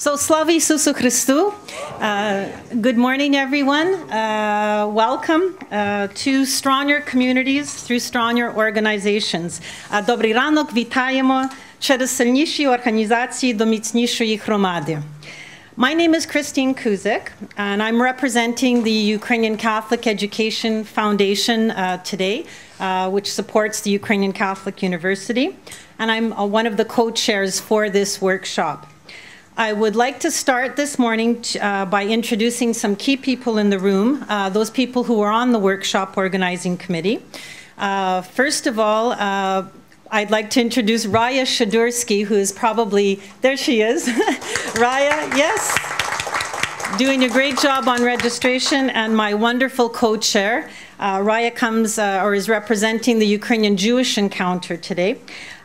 So, Slava Isusu Christu. Good morning, everyone. Welcome to Stronger Communities through Stronger Organizations. Добрий ранок, вітаємо через сильніші організації до міцнішої громади. My name is Christine Kuzyk, and I'm representing the Ukrainian Catholic Education Foundation today, which supports the Ukrainian Catholic University, and I'm one of the co-chairs for this workshop. I would like to start this morning by introducing some key people in the room, those people who are on the workshop organizing committee. First of all, I'd like to introduce Raya Shadursky, who is probably, there she is. Raya, yes, doing a great job on registration, and my wonderful co-chair. Raya comes or is representing the Ukrainian Jewish Encounter today.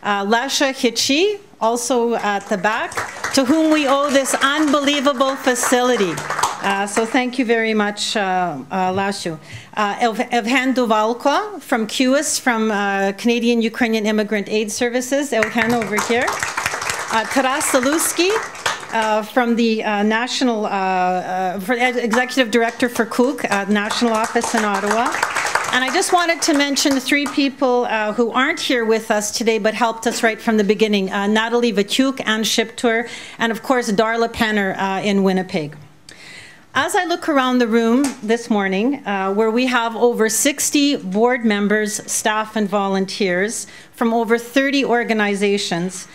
Lasha Hichi, also at the back, to whom we owe this unbelievable facility. So thank you very much, Lashu. Evhen Duvalko from CUIAS, from Canadian Ukrainian Immigrant Aid Services. Evhen over here. Taras Zaluski from the National, Executive Director for KUK, National Office in Ottawa. And I just wanted to mention three people who aren't here with us today but helped us right from the beginning. Natalie Vatyuk, Ann Shiptur, and of course Darla Penner in Winnipeg. As I look around the room this morning, where we have over 60 board members, staff, and volunteers from over 30 organizations,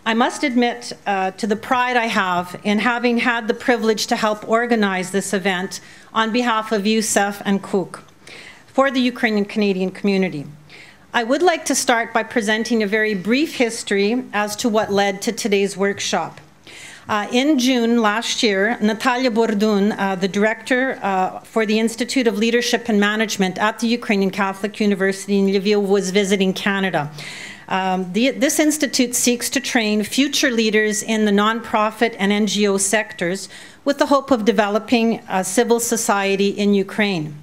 I must admit to the pride I have in having had the privilege to help organize this event on behalf of UCEF and KUK for the Ukrainian Canadian community. I would like to start by presenting a very brief history as to what led to today's workshop. In June last year, Natalia Bordun, the director for the Institute of Leadership and Management at the Ukrainian Catholic University in Lviv, was visiting Canada. This institute seeks to train future leaders in the nonprofit and NGO sectors with the hope of developing civil society in Ukraine.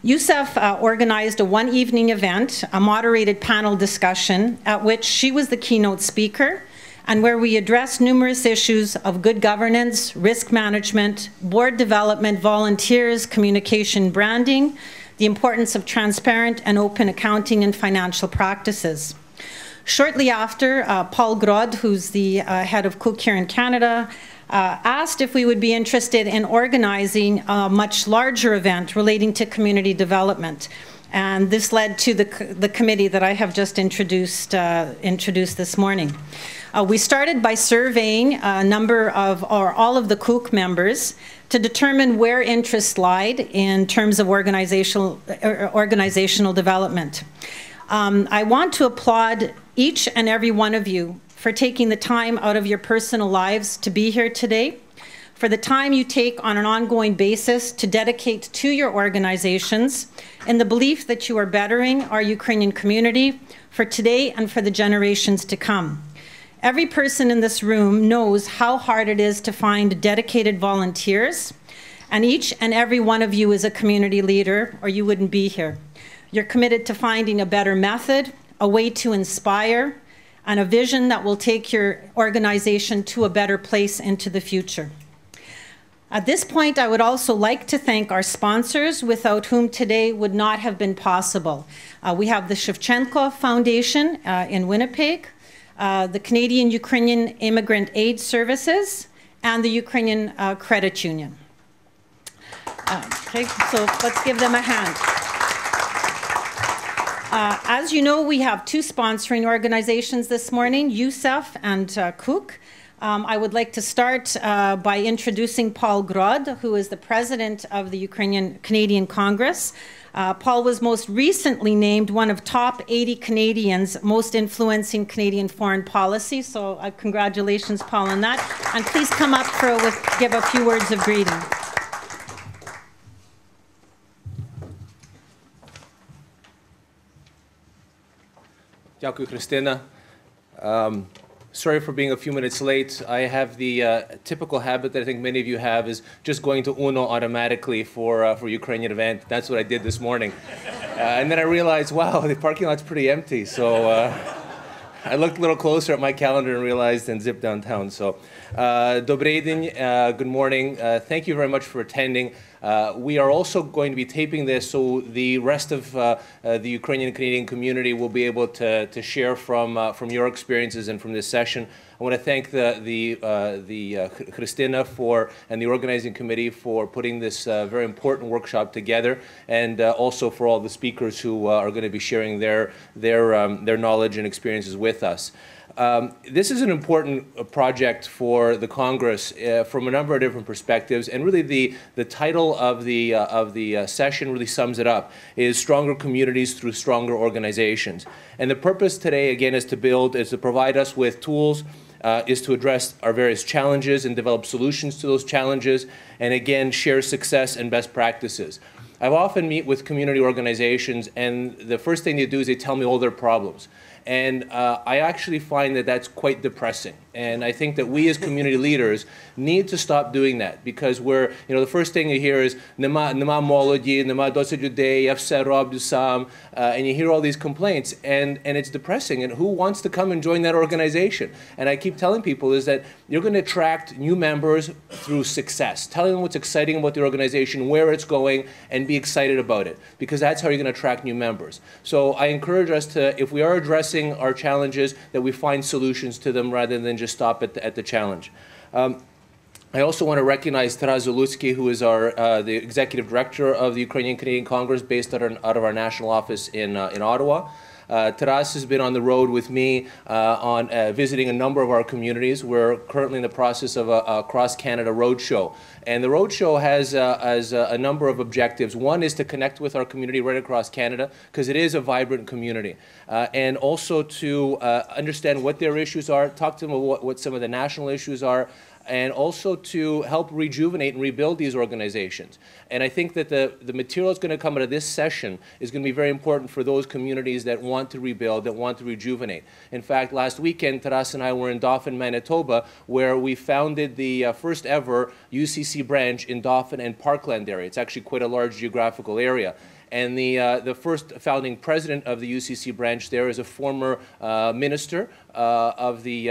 UCEF organized a one-evening event, a moderated panel discussion, at which she was the keynote speaker, and where we addressed numerous issues of good governance, risk management, board development, volunteers, communication, branding, the importance of transparent and open accounting and financial practices. Shortly after, Paul Grod, who's the head of KUK here in Canada, asked if we would be interested in organizing a much larger event relating to community development. And this led to the committee that I have just introduced this morning. We started by surveying a number of, or all of the KUK members to determine where interests lied in terms of organizational development. I want to applaud each and every one of you for taking the time out of your personal lives to be here today, for the time you take on an ongoing basis to dedicate to your organizations in the belief that you are bettering our Ukrainian community for today and for the generations to come. Every person in this room knows how hard it is to find dedicated volunteers, and each and every one of you is a community leader, or you wouldn't be here. You're committed to finding a better method, a way to inspire, and a vision that will take your organization to a better place into the future. At this point, I would also like to thank our sponsors, without whom today would not have been possible. We have the Shevchenko Foundation in Winnipeg, the Canadian Ukrainian Immigrant Aid Services, and the Ukrainian Credit Union. Okay, so let's give them a hand. As you know, we have two sponsoring organizations this morning, UCEF and KUK. I would like to start by introducing Paul Grod, who is the president of the Canadian Congress. Paul was most recently named one of top 80 Canadians most influencing Canadian foreign policy. So congratulations, Paul, on that. And please come up give a few words of greeting. Дякую, Christina. Sorry for being a few minutes late. I have the typical habit that I think many of you have, is just going to UNO automatically for Ukrainian event. That's what I did this morning. And then I realized, wow, the parking lot's pretty empty. So I looked a little closer at my calendar and realized and zipped downtown. So, Dobry den, good morning. Thank you very much for attending. We are also going to be taping this so the rest of the Ukrainian Canadian community will be able to share from your experiences and from this session. I want to thank the Christina and the organizing committee for putting this very important workshop together, and also for all the speakers who are going to be sharing their knowledge and experiences with us. This is an important project for the Congress from a number of different perspectives, and really the title of the session really sums it up, is Stronger Communities Through Stronger Organizations. And the purpose today, again, is to provide us with tools, is to address our various challenges and develop solutions to those challenges, and again, share success and best practices. I often meet with community organizations, and the first thing they do is they tell me all their problems. And I actually find that that's quite depressing. And I think that we as community leaders need to stop doing that, because the first thing you hear is "Nема молоді, nema досить людей, я все роблю сам," and you hear all these complaints, and it's depressing. And who wants to come and join that organization? And I keep telling people is that you're going to attract new members through success, telling them what's exciting about the organization, where it's going, and be excited about it, because that's how you're going to attract new members. So I encourage us to, if we are addressing our challenges, that we find solutions to them rather than just stop at the challenge. I also want to recognize Taras Zalutsky, who is the executive director of the Ukrainian Canadian Congress, based out of our national office in Ottawa. Taras has been on the road with me on visiting a number of our communities. We're currently in the process of a cross-Canada roadshow. And the roadshow has a number of objectives. One is to connect with our community right across Canada, because it is a vibrant community. And also to understand what their issues are, talk to them about what some of the national issues are, and also to help rejuvenate and rebuild these organizations. And I think that the material that's going to come out of this session is going to be very important for those communities that want to rebuild, that want to rejuvenate. In fact, last weekend, Taras and I were in Dauphin, Manitoba, where we founded the first ever UCC branch in Dauphin and Parkland area. It's actually quite a large geographical area. And the first founding president of the UCC branch there is a former minister of the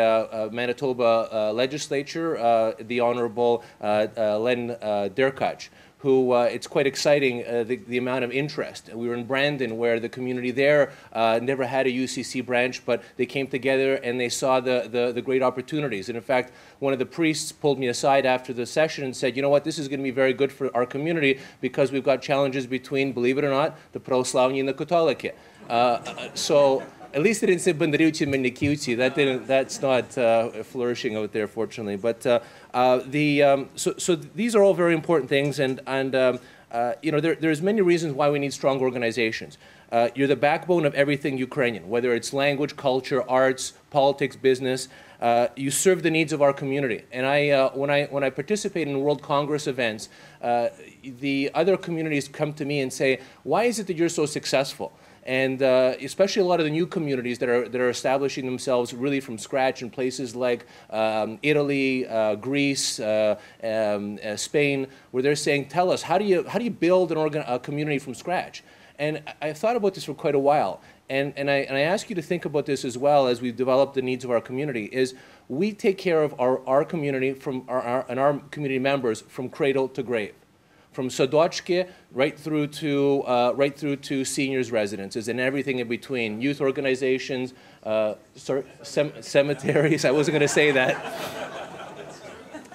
Manitoba legislature, the Honorable Len Derkach, who it's quite exciting, the amount of interest. We were in Brandon, where the community there never had a UCC branch, but they came together and they saw the great opportunities. And in fact, one of the priests pulled me aside after the session and said, you know what, this is going to be very good for our community, because we've got challenges between, believe it or not, the Pravoslavni and the Katoliki. So at least they didn't say Bandarivci, Mennikivci. That's not flourishing out there, fortunately. But so these are all very important things, and there's many reasons why we need strong organizations. You're the backbone of everything Ukrainian, whether it's language, culture, arts, politics, business. You serve the needs of our community. And when I participate in World Congress events, the other communities come to me and say, why is it that you're so successful? And especially a lot of the new communities that are establishing themselves really from scratch in places like Italy, Greece, Spain, where they're saying, tell us, how do you build a community from scratch? And I've thought about this for quite a while. And I ask you to think about this as well as we develop the needs of our community, is we take care of our community and our community members from cradle to grave. From Sadochki right through to seniors' residences and everything in between, youth organizations, cemeteries. I wasn't going to say that,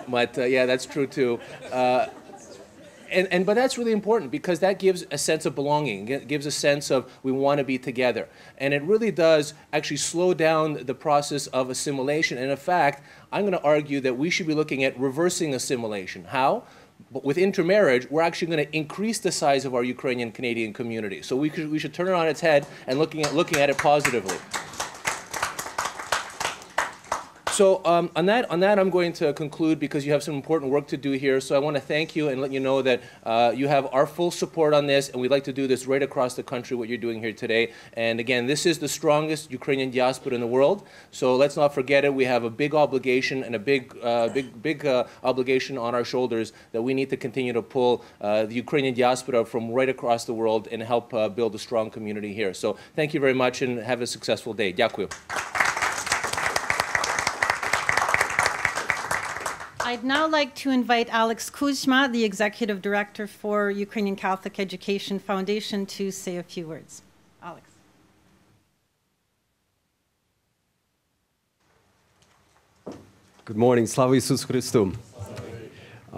but yeah, that's true too. But that's really important, because that gives a sense of belonging. It gives a sense of we want to be together. And it really does actually slow down the process of assimilation. And in fact, I'm going to argue that we should be looking at reversing assimilation. How? But with intermarriage, we're actually going to increase the size of our Ukrainian Canadian community. So we should turn it on its head and looking at it positively. So on that, I'm going to conclude, because you have some important work to do here. So I want to thank you and let you know that you have our full support on this, and we'd like to do this right across the country, what you're doing here today. And again, this is the strongest Ukrainian diaspora in the world. So let's not forget it. We have a big obligation and a big obligation on our shoulders that we need to continue to pull the Ukrainian diaspora from right across the world and help build a strong community here. So thank you very much, and have a successful day. Дякую. I'd now like to invite Alex Kuzma, the Executive Director for Ukrainian Catholic Education Foundation, to say a few words. Alex. Good morning. Slava Isus Christu.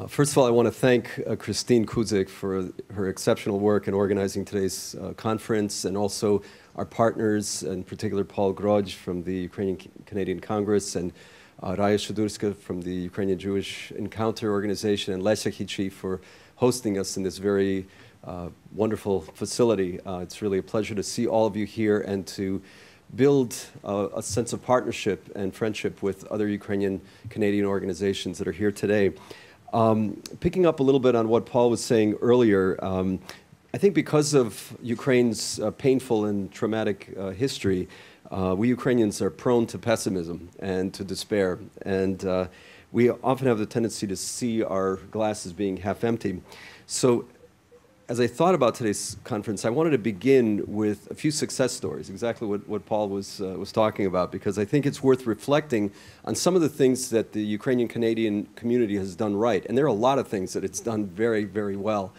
First of all, I want to thank Christine Kuzyk for her exceptional work in organizing today's conference, and also our partners, in particular Paul Grod from the Ukrainian Canadian Congress, and Raya Shadurska from the Ukrainian Jewish Encounter Organization, and Lesia Hichi for hosting us in this very wonderful facility. It's really a pleasure to see all of you here and to build a sense of partnership and friendship with other Ukrainian Canadian organizations that are here today. Picking up a little bit on what Paul was saying earlier, I think because of Ukraine's painful and traumatic history, we Ukrainians are prone to pessimism and to despair. And we often have the tendency to see our glasses being half empty. So as I thought about today's conference, I wanted to begin with a few success stories, exactly what Paul was talking about, because I think it's worth reflecting on some of the things that the Ukrainian Canadian community has done right. And there are a lot of things that it's done very, very well.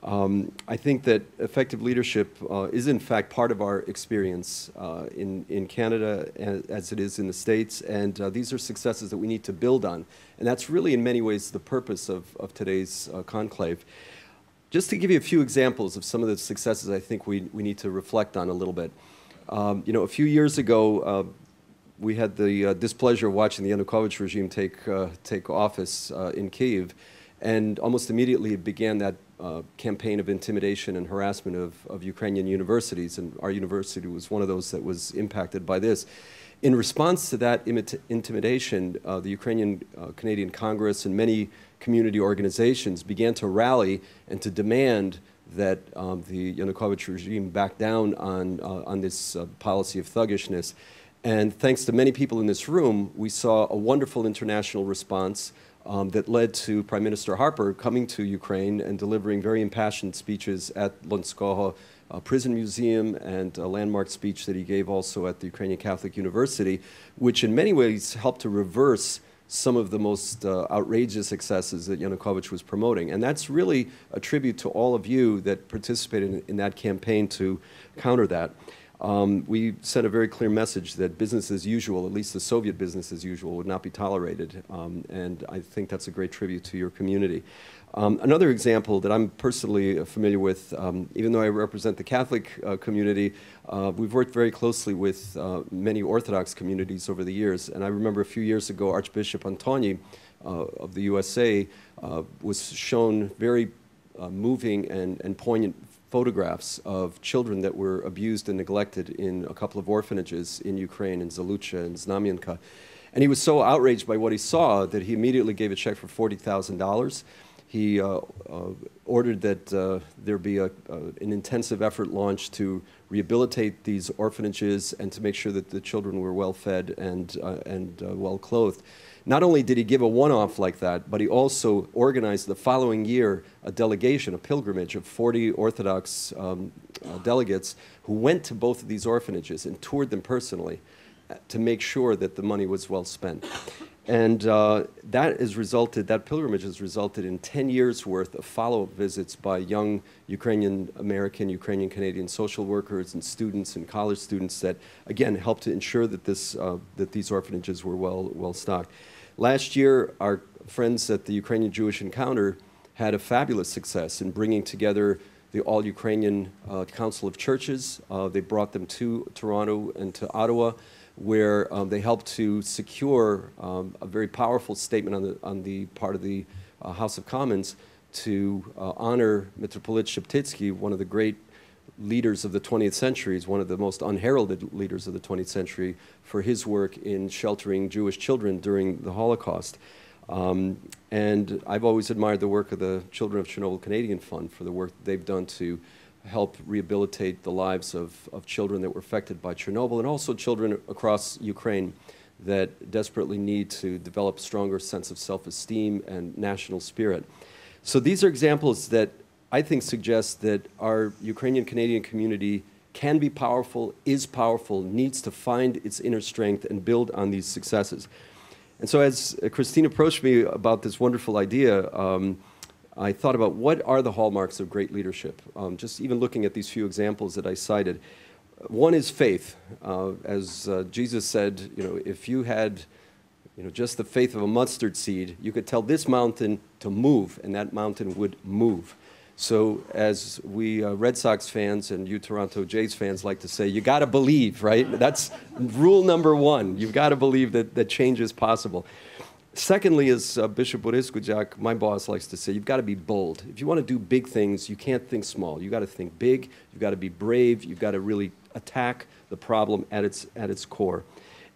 I think that effective leadership is in fact part of our experience in Canada as it is in the States, and these are successes that we need to build on. And that's really in many ways the purpose of today's conclave. Just to give you a few examples of some of the successes I think we need to reflect on a little bit. You know, a few years ago, we had the displeasure of watching the Yanukovych regime take office in Kyiv, and almost immediately it began that campaign of intimidation and harassment of Ukrainian universities, and our university was one of those that was impacted by this. In response to that intimidation, the Ukrainian Canadian Congress and many community organizations began to rally and to demand that the Yanukovych regime back down on this policy of thuggishness. And thanks to many people in this room, we saw a wonderful international response that led to Prime Minister Harper coming to Ukraine and delivering very impassioned speeches at Lonskoho Prison Museum, and a landmark speech that he gave also at the Ukrainian Catholic University, which in many ways helped to reverse some of the most outrageous excesses that Yanukovych was promoting. And that's really a tribute to all of you that participated in that campaign to counter that. We sent a very clear message that business as usual, at least the Soviet business as usual, would not be tolerated. And I think that's a great tribute to your community. Another example that I'm personally familiar with, even though I represent the Catholic community, we've worked very closely with many Orthodox communities over the years. And I remember a few years ago, Archbishop Antoni of the USA was shown very moving and poignant photographs of children that were abused and neglected in a couple of orphanages in Ukraine, in Zalucha and Znamienka. And he was so outraged by what he saw that he immediately gave a check for $40,000. He ordered that there be an intensive effort launched to rehabilitate these orphanages and to make sure that the children were well fed and well clothed. Not only did he give a one-off like that, but he also organized the following year a delegation, a pilgrimage of 40 Orthodox delegates who went to both of these orphanages and toured them personally to make sure that the money was well spent. And that pilgrimage has resulted in 10 years' worth of follow-up visits by young Ukrainian-American, Ukrainian-Canadian social workers and students and college students that, again, helped to ensure that these orphanages were well stocked. Last year, our friends at the Ukrainian Jewish Encounter had a fabulous success in bringing together the All-Ukrainian Council of Churches. They brought them to Toronto and to Ottawa, where they helped to secure a very powerful statement on the part of the House of Commons to honor Metropolitan Shevchenko, one of the great leaders of the 20th century, one of the most unheralded leaders of the 20th century, for his work in sheltering Jewish children during the Holocaust. And I've always admired the work of the Children of Chernobyl Canadian Fund for the work they've done to help rehabilitate the lives of children that were affected by Chernobyl, and also children across Ukraine that desperately need to develop a stronger sense of self-esteem and national spirit. So these are examples that I think suggest that our Ukrainian-Canadian community can be powerful, is powerful, needs to find its inner strength and build on these successes. And so as Christine approached me about this wonderful idea, I thought about what are the hallmarks of great leadership. Just even looking at these few examples that I cited. One is faith. As Jesus said, if you had just the faith of a mustard seed, you could tell this mountain to move, and that mountain would move. So as we Red Sox fans and you Toronto Jays fans like to say, you got to believe, right? That's rule number one. You've got to believe that change is possible. Secondly, as Bishop Boris Kuzyk, my boss, likes to say, you've got to be bold. If you want to do big things, you can't think small. You've got to think big. You've got to be brave. You've got to really attack the problem at its core.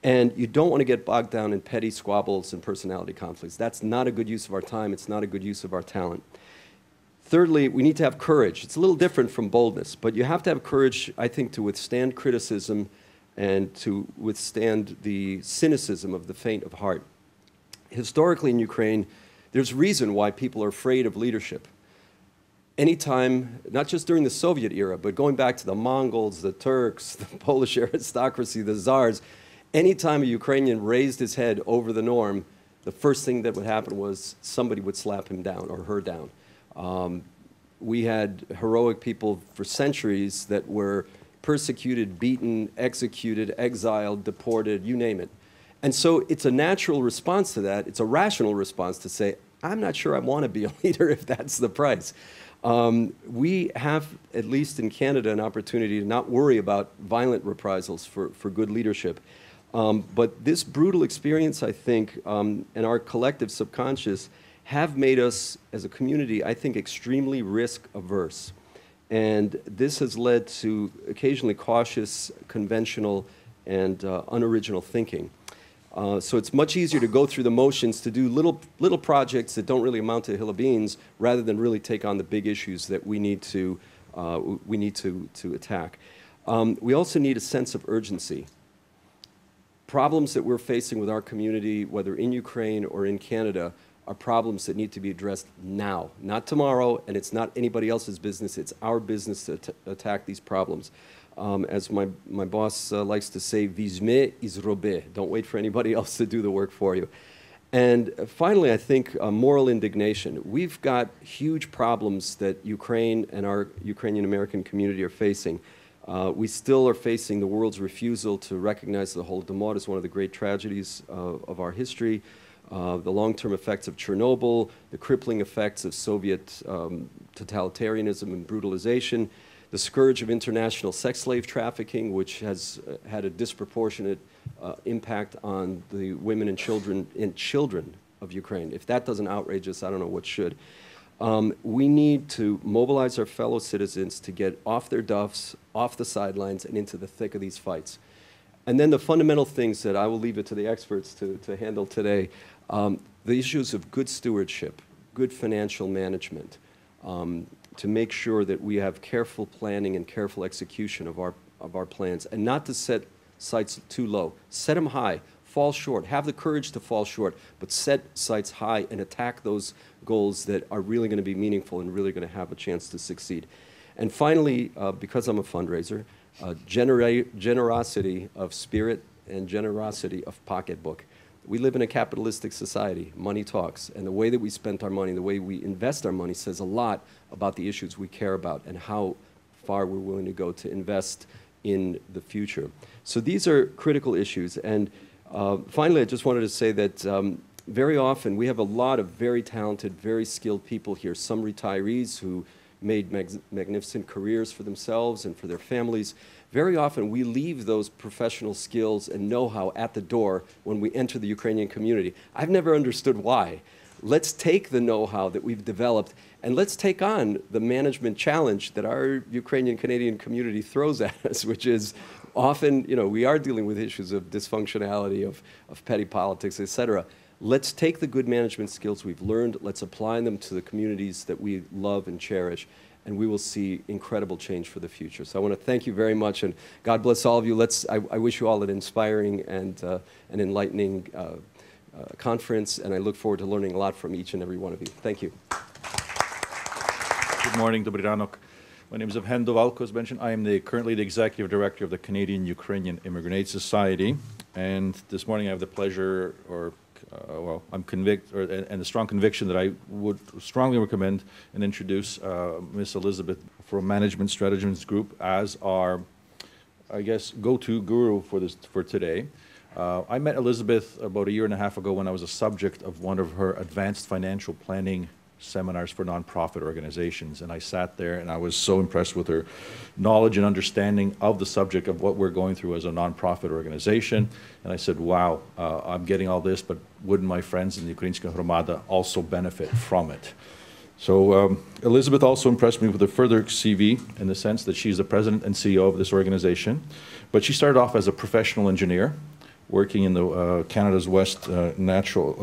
And you don't want to get bogged down in petty squabbles and personality conflicts. That's not a good use of our time. It's not a good use of our talent. Thirdly, we need to have courage. It's a little different from boldness, but you have to have courage, I think, to withstand criticism and to withstand the cynicism of the faint of heart. Historically in Ukraine, there's reason why people are afraid of leadership. Anytime, not just during the Soviet era, but going back to the Mongols, the Turks, the Polish aristocracy, the Tsars, anytime a Ukrainian raised his head over the norm, the first thing that would happen was somebody would slap him down or her down. We had heroic people for centuries that were persecuted, beaten, executed, exiled, deported, you name it. And so it's a natural response to that. It's a rational response to say, I'm not sure I want to be a leader if that's the price. We have, at least in Canada, an opportunity to not worry about violent reprisals for good leadership. But this brutal experience, I think, and our collective subconscious have made us, as a community, I think, extremely risk-averse. And this has led to occasionally cautious, conventional, and unoriginal thinking. So it's much easier to go through the motions, to do little projects that don't really amount to a hill of beans, rather than really take on the big issues that we need to attack. We also need a sense of urgency. Problems that we're facing with our community, whether in Ukraine or in Canada, are problems that need to be addressed now, not tomorrow, and it's not anybody else's business. It's our business to attack these problems. As my boss likes to say, vizme izrobe. Don't wait for anybody else to do the work for you. And finally, I think moral indignation. We've got huge problems that Ukraine and our Ukrainian American community are facing. We still are facing the world's refusal to recognize the Holodomor as one of the great tragedies of our history, the long-term effects of Chernobyl, the crippling effects of Soviet totalitarianism and brutalization, the scourge of international sex slave trafficking, which has had a disproportionate impact on the women and children of Ukraine. If that doesn't outrage us, I don't know what should. We need to mobilize our fellow citizens to get off their duffs, off the sidelines, and into the thick of these fights. And then the fundamental things that I will leave it to the experts to handle today, the issues of good stewardship, good financial management, to make sure that we have careful planning and careful execution of our plans, and not to set sights too low. Set them high, fall short, have the courage to fall short, but set sights high and attack those goals that are really going to be meaningful and really going to have a chance to succeed. And finally, because I'm a fundraiser, generosity of spirit and generosity of pocketbook. We live in a capitalistic society. Money talks. And the way that we spend our money, the way we invest our money says a lot about the issues we care about and how far we're willing to go to invest in the future. So these are critical issues. And finally, I just wanted to say that very often we have a lot of very talented, very skilled people here, some retirees who made magnificent careers for themselves and for their families. Very often we leave those professional skills and know-how at the door when we enter the Ukrainian community. I've never understood why. Let's take the know-how that we've developed and let's take on the management challenge that our Ukrainian-Canadian community throws at us, which is often, we are dealing with issues of dysfunctionality, of petty politics, et cetera. Let's take the good management skills we've learned, let's apply them to the communities that we love and cherish, and we will see incredible change for the future. So I want to thank you very much, and God bless all of you. I wish you all an inspiring and an enlightening conference, and I look forward to learning a lot from each and every one of you. Thank you. Good morning, Dobrý ranok. My name is Evhen Duvalko, as mentioned. I am currently the Executive Director of the Canadian Ukrainian Immigrant Aid Society, and this morning I have the pleasure, or well, I'm convicted, and a strong conviction that I would strongly recommend and introduce Ms. Elisabete for Management Stratagems Group as our, I guess, go-to guru for today. I met Elisabete about 1.5 years ago when I was a subject of one of her advanced financial planning seminars for nonprofit organizations, and I sat there and I was so impressed with her knowledge and understanding of the subject of what we're going through as a nonprofit organization. And I said, wow, I'm getting all this, but wouldn't my friends in the Ukrainska Hromada also benefit from it? So Elisabete also impressed me with a further CV in the sense that she's the president and CEO of this organization, but she started off as a professional engineer working in the Canada's West natural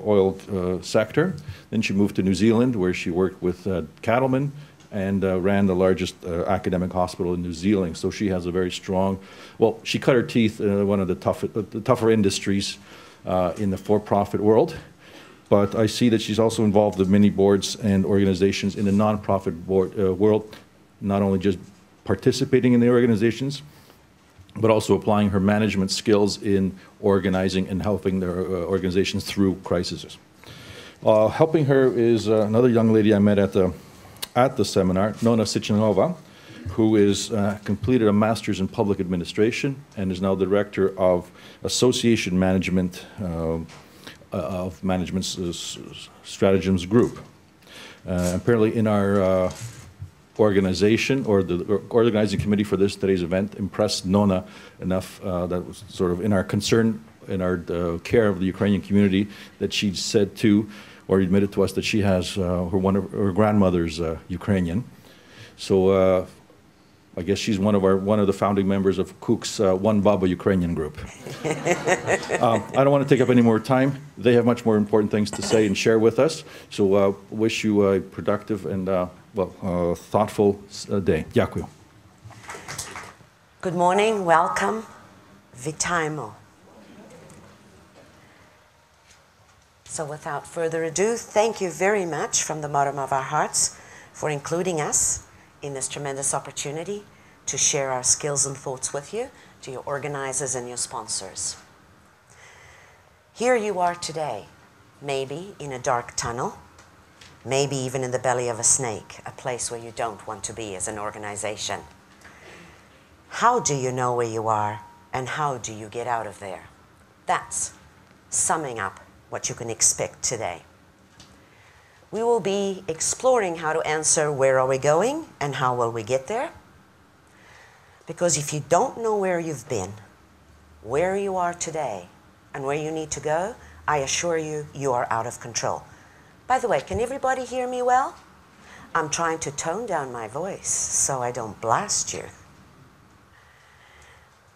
oil sector. Then she moved to New Zealand, where she worked with cattlemen and ran the largest academic hospital in New Zealand. So she has a very strong, well, she cut her teeth in one of the tougher industries in the for-profit world. But I see that she's also involved in many boards and organizations in the nonprofit world, not only just participating in the organizations, but also applying her management skills in organizing and helping their organizations through crises. Helping her is another young lady I met at the seminar, Nona Sichinova, who is completed a master's in public administration and is now director of association management of Management Stratagems Group. Apparently in our organization, or the organizing committee for today's event, impressed Nona enough that was sort of in our concern, in our care of the Ukrainian community, that she said to, or admitted to us, that she has one of her grandmother's Ukrainian. So I guess she's one of the founding members of Kuk's One Baba Ukrainian group. I don't want to take up any more time. They have much more important things to say and share with us. So wish you a productive and thoughtful day. Дякую. Good morning, welcome, Вітаємо. So without further ado, thank you very much from the bottom of our hearts for including us in this tremendous opportunity to share our skills and thoughts with you, to your organizers and your sponsors. Here you are today, maybe in a dark tunnel, maybe even in the belly of a snake, a place where you don't want to be as an organization. How do you know where you are, and how do you get out of there? That's summing up what you can expect today. We will be exploring how to answer where are we going and how will we get there. Because if you don't know where you've been, where you are today, and where you need to go, I assure you, you are out of control. By the way, can everybody hear me well? I'm trying to tone down my voice so I don't blast you.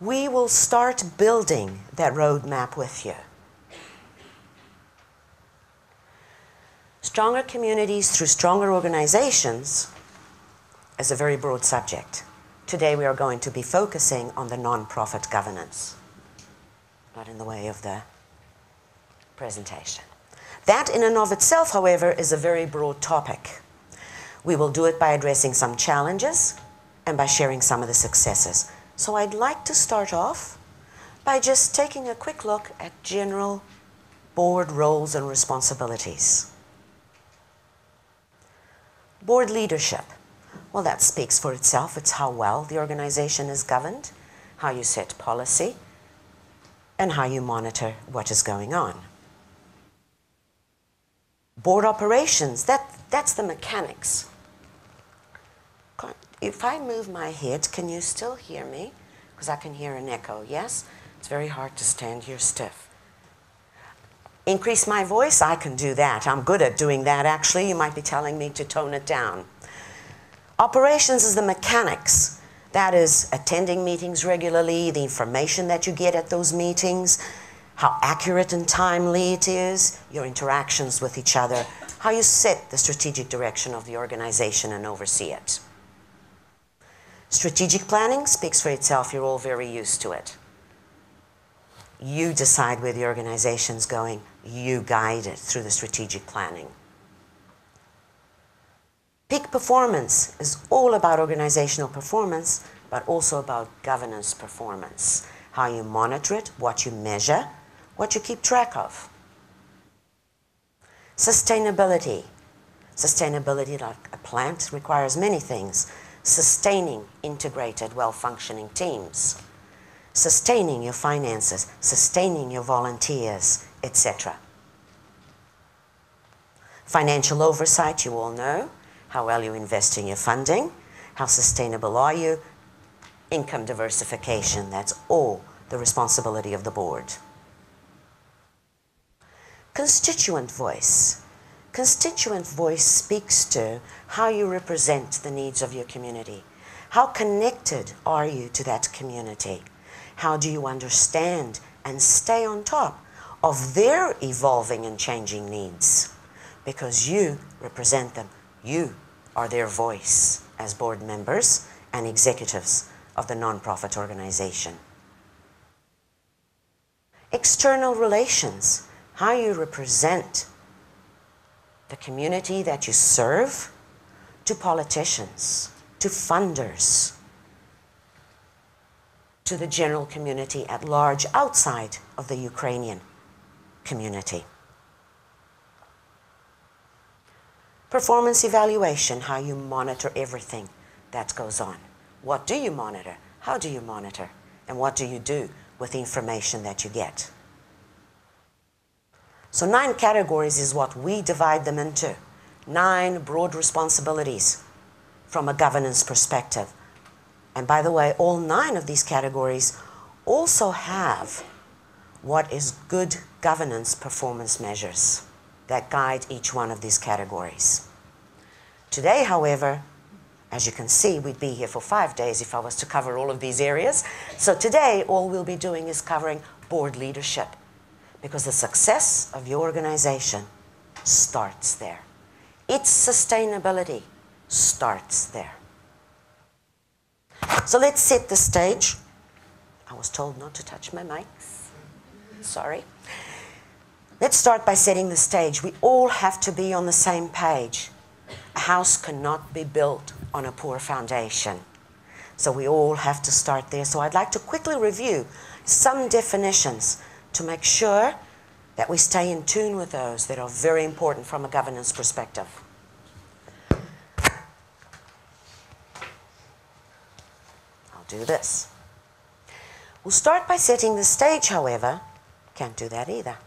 We will start building that roadmap with you. Stronger communities through stronger organizations is a very broad subject. Today we are going to be focusing on the nonprofit governance, not in the way of the presentation. That in and of itself, however, is a very broad topic. We will do it by addressing some challenges and by sharing some of the successes. So I'd like to start off by just taking a quick look at general board roles and responsibilities. Board leadership. Well, that speaks for itself. It's how well the organization is governed, how you set policy, and how you monitor what is going on. Board operations, that's the mechanics. If I move my head, can you still hear me? Because I can hear an echo, yes? It's very hard to stand here stiff. Increase my voice? I can do that. I'm good at doing that, actually. You might be telling me to tone it down. Operations is the mechanics. That is attending meetings regularly, the information that you get at those meetings, how accurate and timely it is, your interactions with each other, how you set the strategic direction of the organization and oversee it. Strategic planning speaks for itself. You're all very used to it. You decide where the organization's going. You guide it through the strategic planning. Peak performance is all about organizational performance, but also about governance performance. How you monitor it, what you measure, what you keep track of. Sustainability. Sustainability, like a plant, requires many things. Sustaining integrated, well-functioning teams. Sustaining your finances, sustaining your volunteers, etc. Financial oversight, you all know. How well you invest in your funding. How sustainable are you? Income diversification, that's all the responsibility of the board. Constituent voice. Constituent voice speaks to how you represent the needs of your community. How connected are you to that community? How do you understand and stay on top of their evolving and changing needs? Because you represent them. You are their voice as board members and executives of the nonprofit organization. External relations, how you represent the community that you serve to politicians, to funders, to the general community at large outside of the Ukrainian community. Performance evaluation, how you monitor everything that goes on. What do you monitor? How do you monitor? And what do you do with the information that you get? So 9 categories is what we divide them into. 9 broad responsibilities from a governance perspective. And by the way, all 9 of these categories also have what is good governance performance measures that guide each one of these categories. Today, however, as you can see, we'd be here for 5 days if I was to cover all of these areas. So today, all we'll be doing is covering board leadership, because the success of your organization starts there. Its sustainability starts there. So let's set the stage. I was told not to touch my mics. Sorry. Let's start by setting the stage. We all have to be on the same page. A house cannot be built on a poor foundation. So we all have to start there. So I'd like to quickly review some definitions to make sure that we stay in tune with those that are very important from a governance perspective. I'll do this. We'll start by setting the stage, however. Can't do that either.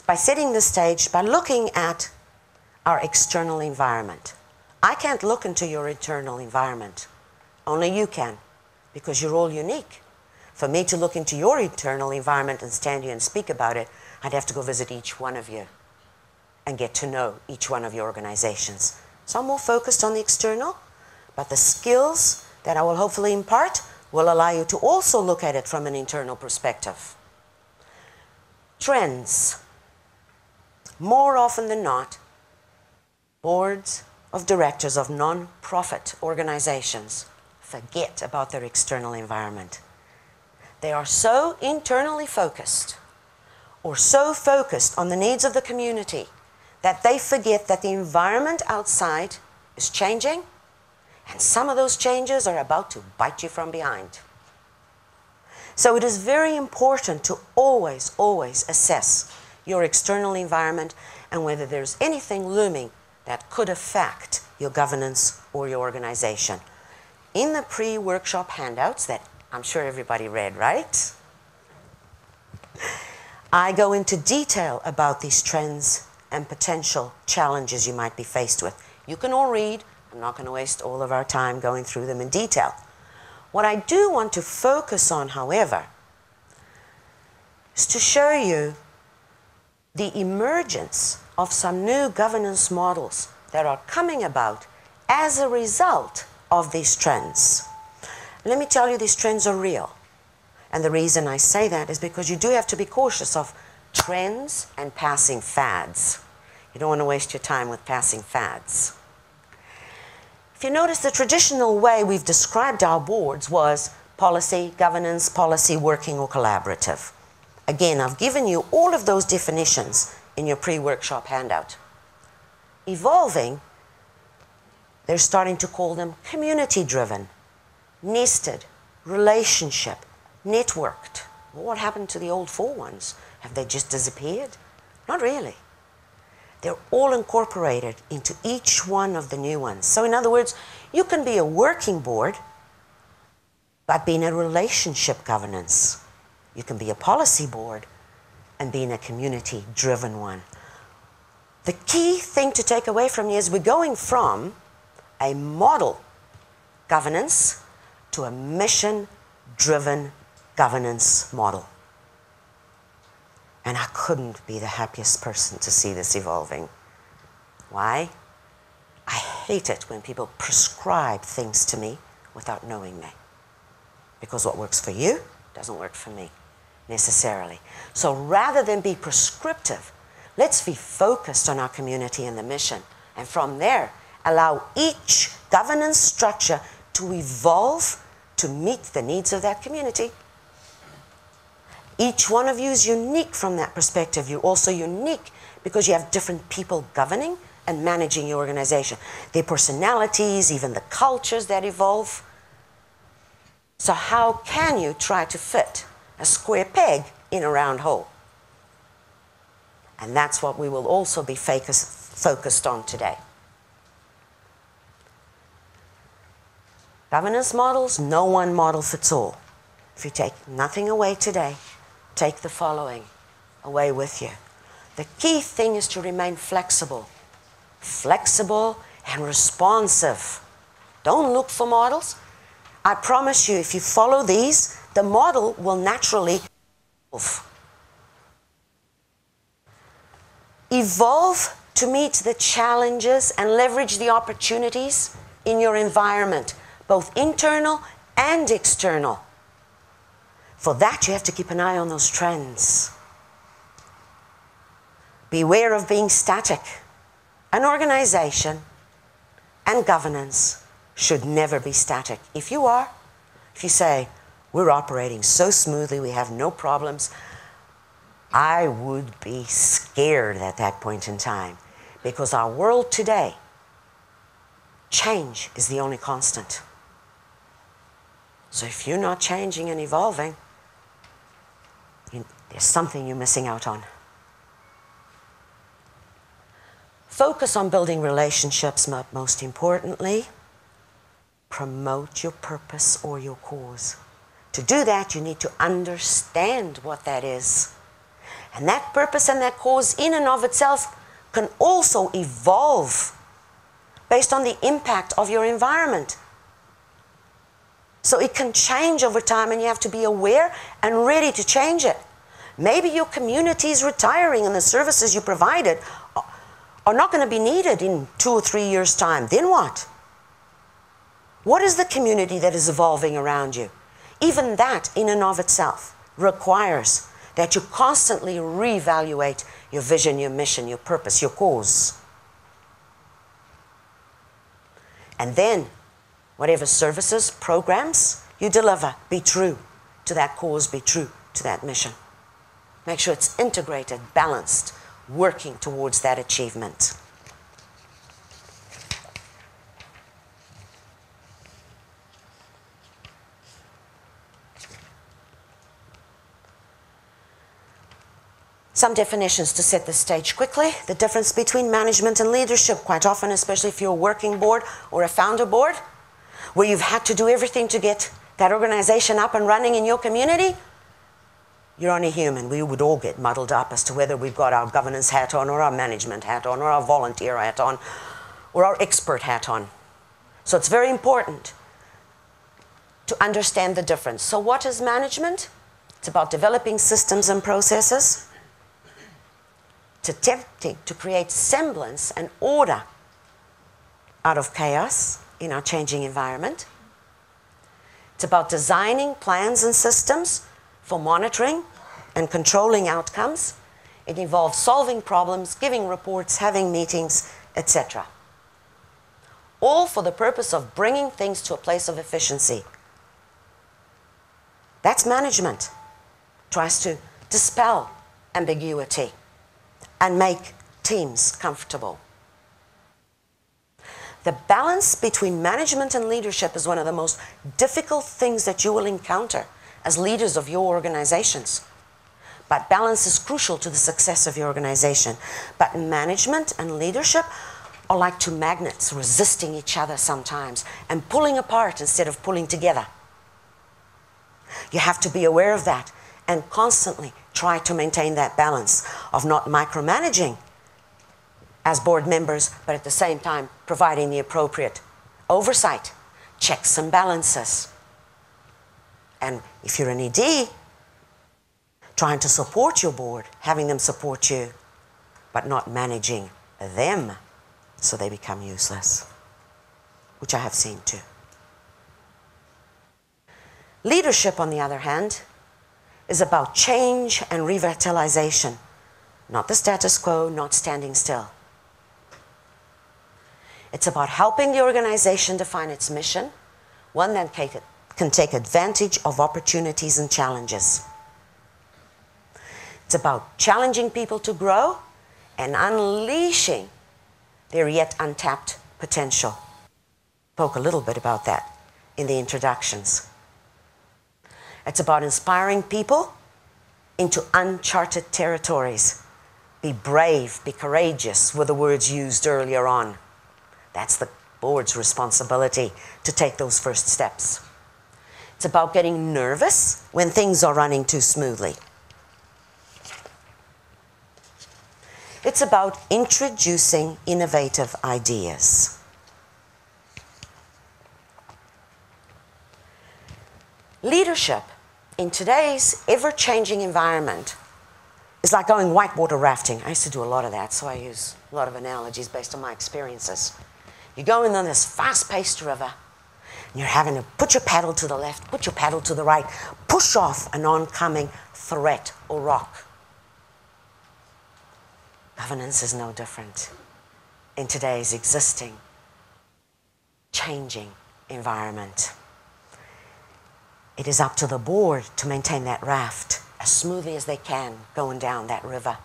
By setting the stage, by looking at our external environment. I can't look into your internal environment. Only you can, because you're all unique. For me to look into your internal environment and stand here and speak about it, I'd have to go visit each one of you and get to know each one of your organizations. So I'm more focused on the external, but the skills that I will hopefully impart will allow you to also look at it from an internal perspective. Trends. More often than not, boards of directors of non-profit organizations forget about their external environment. They are so internally focused or so focused on the needs of the community that they forget that the environment outside is changing, and some of those changes are about to bite you from behind. So it is very important to always, always assess your external environment and whether there's anything looming that could affect your governance or your organization. In the pre-workshop handouts that I'm sure everybody read, right? I go into detail about these trends and potential challenges you might be faced with. You can all read. I'm not going to waste all of our time going through them in detail. What I do want to focus on, however, is to show you the emergence of some new governance models that are coming about as a result of these trends. Let me tell you, these trends are real. And the reason I say that is because you do have to be cautious of trends and passing fads. You don't want to waste your time with passing fads. If you notice, the traditional way we've described our boards was policy, governance, policy, working, or collaborative. Again, I've given you all of those definitions in your pre-workshop handout. Evolving, they're starting to call them community-driven, nested, relationship, networked. Well, what happened to the old 4 ones? Have they just disappeared? Not really. they're all incorporated into each one of the new ones. So in other words, you can be a working board, but be in a relationship governance. You can be a policy board and be in a community-driven one. The key thing to take away from you is we're going from a model governance to a mission-driven governance model. And I couldn't be the happiest person to see this evolving. Why? I hate it when people prescribe things to me without knowing me. Because what works for you doesn't work for me necessarily. So rather than be prescriptive, let's be focused on our community and the mission. And from there, allow each governance structure to evolve to meet the needs of that community. Each one of you is unique from that perspective. You're also unique because you have different people governing and managing your organization. Their personalities, even the cultures that evolve. So how can you try to fit a square peg in a round hole? And that's what we will also be focused on today. Governance models, no one model fits all. If you take nothing away today, take the following away with you. The key thing is to remain flexible. Flexible and responsive. Don't look for models. I promise you, if you follow these, the model will naturally evolve. Evolve to meet the challenges and leverage the opportunities in your environment, both internal and external. For that, you have to keep an eye on those trends. Beware of being static. An organization and governance should never be static. If you are, if you say, we're operating so smoothly, we have no problems, I would be scared at that point in time. Because our world today, change is the only constant. So if you're not changing and evolving, there's something you're missing out on. Focus on building relationships, but most importantly, promote your purpose or your cause. To do that, you need to understand what that is. And that purpose and that cause in and of itself can also evolve based on the impact of your environment. So it can change over time and you have to be aware and ready to change it. Maybe your community is retiring and the services you provided are not going to be needed in 2 or 3 years' time. Then what? What is the community that is evolving around you? Even that in and of itself requires that you constantly reevaluate your vision, your mission, your purpose, your cause. And then, whatever services, programs you deliver, be true to that cause, be true to that mission. Make sure it's integrated, balanced, working towards that achievement. Some definitions to set the stage quickly. The difference between management and leadership, quite often, especially if you're a working board or a founder board, where you've had to do everything to get that organization up and running in your community, you're only human. We would all get muddled up as to whether we've got our governance hat on or our management hat on or our volunteer hat on or our expert hat on. So it's very important to understand the difference. So what is management? It's about developing systems and processes, to attempting to create semblance and order out of chaos in our changing environment. It's about designing plans and systems for monitoring and controlling outcomes. It involves solving problems, giving reports, having meetings, etc. All for the purpose of bringing things to a place of efficiency. That's management. Tries to dispel ambiguity and make teams comfortable. The balance between management and leadership is one of the most difficult things that you will encounter as leaders of your organizations. But balance is crucial to the success of your organization. But management and leadership are like two magnets resisting each other sometimes and pulling apart instead of pulling together. You have to be aware of that and constantly try to maintain that balance of not micromanaging as board members, but at the same time providing the appropriate oversight, checks and balances. And if you're an ED, trying to support your board, having them support you, but not managing them so they become useless, which I have seen too. Leadership, on the other hand, is about change and revitalization, not the status quo, not standing still. It's about helping the organization define its mission, one that can take advantage of opportunities and challenges. It's about challenging people to grow and unleashing their yet untapped potential. Spoke a little bit about that in the introductions. It's about inspiring people into uncharted territories. Be brave, be courageous were the words used earlier on. That's the board's responsibility to take those first steps. It's about getting nervous when things are running too smoothly. It's about introducing innovative ideas. Leadership in today's ever-changing environment is like going whitewater rafting. I used to do a lot of that, so I use a lot of analogies based on my experiences. You go in on this fast-paced river, and you're having to put your paddle to the left, put your paddle to the right, push off an oncoming threat or rock. Governance is no different in today's existing, changing environment. It is up to the board to maintain that raft as smoothly as they can going down that river,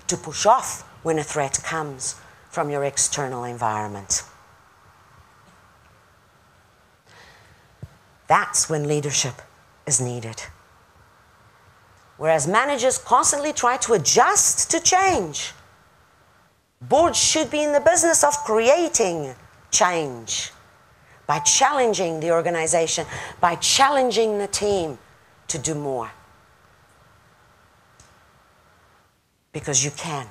to push off when a threat comes from your external environment. That's when leadership is needed. Whereas managers constantly try to adjust to change, boards should be in the business of creating change by challenging the organization, by challenging the team to do more. Because you can.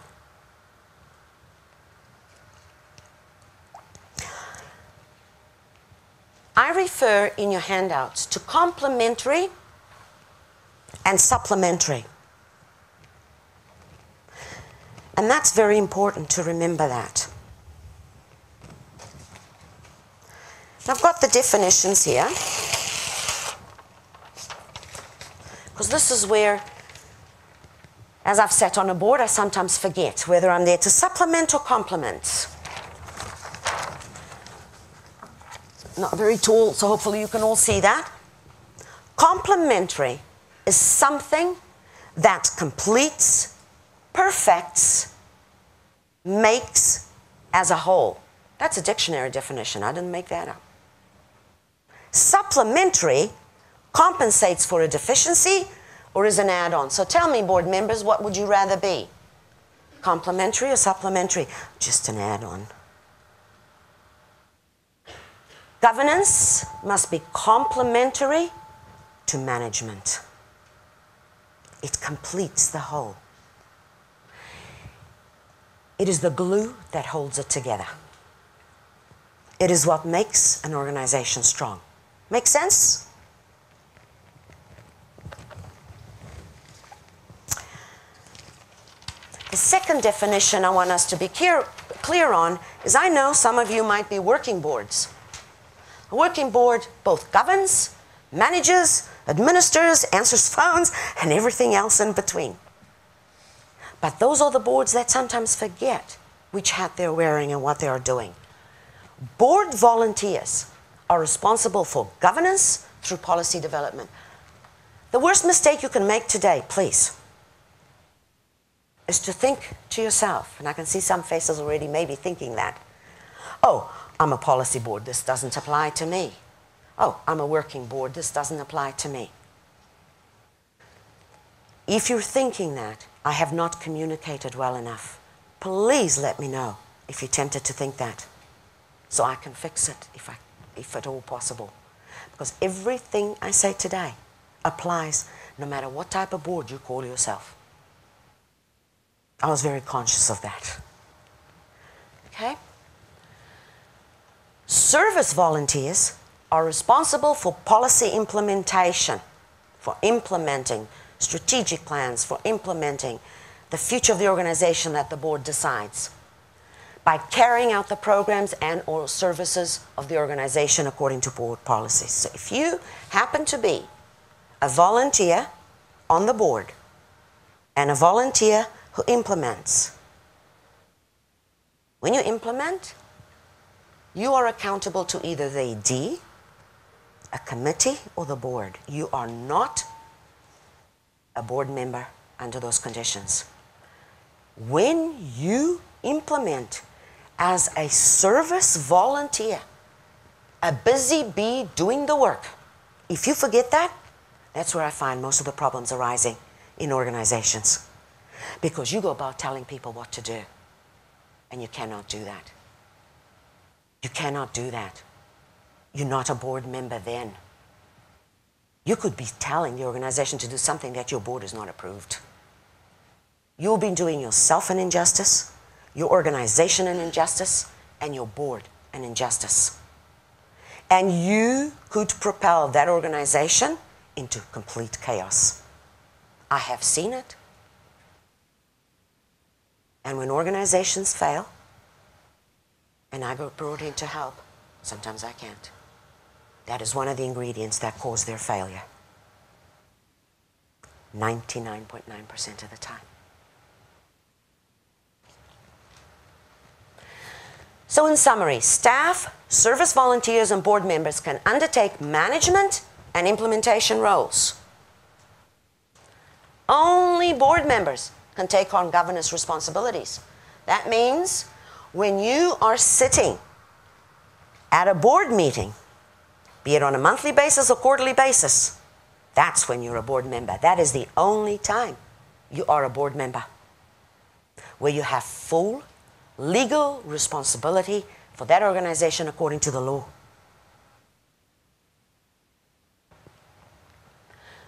I refer in your handouts to complementary and supplementary. And that's very important to remember that. I've got the definitions here, because this is where, as I've sat on a board, I sometimes forget whether I'm there to supplement or complement. Not very tall, so hopefully you can all see that. Complementary is something that completes, perfects, makes as a whole. That's a dictionary definition. I didn't make that up. Supplementary compensates for a deficiency or is an add-on. So tell me, board members, what would you rather be? Complementary or supplementary? Just an add-on. Governance must be complementary to management. It completes the whole. It is the glue that holds it together. It is what makes an organization strong. Make sense? The second definition I want us to be clear on is, I know some of you might be working boards. A working board both governs, manages, administers, answers phones, and everything else in between. But those are the boards that sometimes forget which hat they're wearing and what they are doing. Board volunteers are responsible for governance through policy development. The worst mistake you can make today, please, is to think to yourself, and I can see some faces already maybe thinking that, oh, I'm a policy board, this doesn't apply to me. Oh, I'm a working board, this doesn't apply to me. If you're thinking that I have not communicated well enough, please let me know if you're tempted to think that, so I can fix it if at all possible. Because everything I say today applies no matter what type of board you call yourself. I was very conscious of that. Okay? Service volunteers are responsible for policy implementation, for implementing strategic plans, for implementing the future of the organization that the board decides, by carrying out the programs and or services of the organization according to board policies. So if you happen to be a volunteer on the board and a volunteer who implements, when you implement, you are accountable to either the AD, a committee, or the board. You are not a board member under those conditions. When you implement as a service volunteer, a busy bee doing the work, if you forget that, that's where I find most of the problems arising in organizations. Because you go about telling people what to do, and you cannot do that. You cannot do that. You're not a board member then. You could be telling the organization to do something that your board has not approved. You'll be doing yourself an injustice, your organization an injustice, and your board an injustice. And you could propel that organization into complete chaos. I have seen it. And when organizations fail, and I get brought in to help, sometimes I can't. That is one of the ingredients that cause their failure. 99.9% of the time. So in summary, staff, service volunteers, and board members can undertake management and implementation roles. Only board members can take on governance responsibilities. That means when you are sitting at a board meeting, be it on a monthly basis or quarterly basis, that's when you're a board member. That is the only time you are a board member, where you have full legal responsibility for that organization according to the law.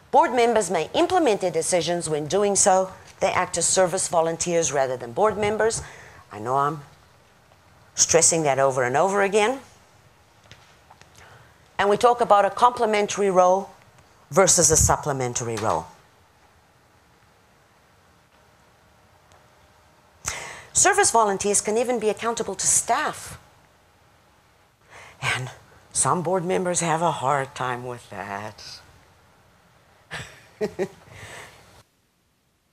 Board members may implement their decisions. When doing so, they act as service volunteers rather than board members. I know I'm stressing that over and over again. And we talk about a complementary role versus a supplementary role. Service volunteers can even be accountable to staff. And some board members have a hard time with that.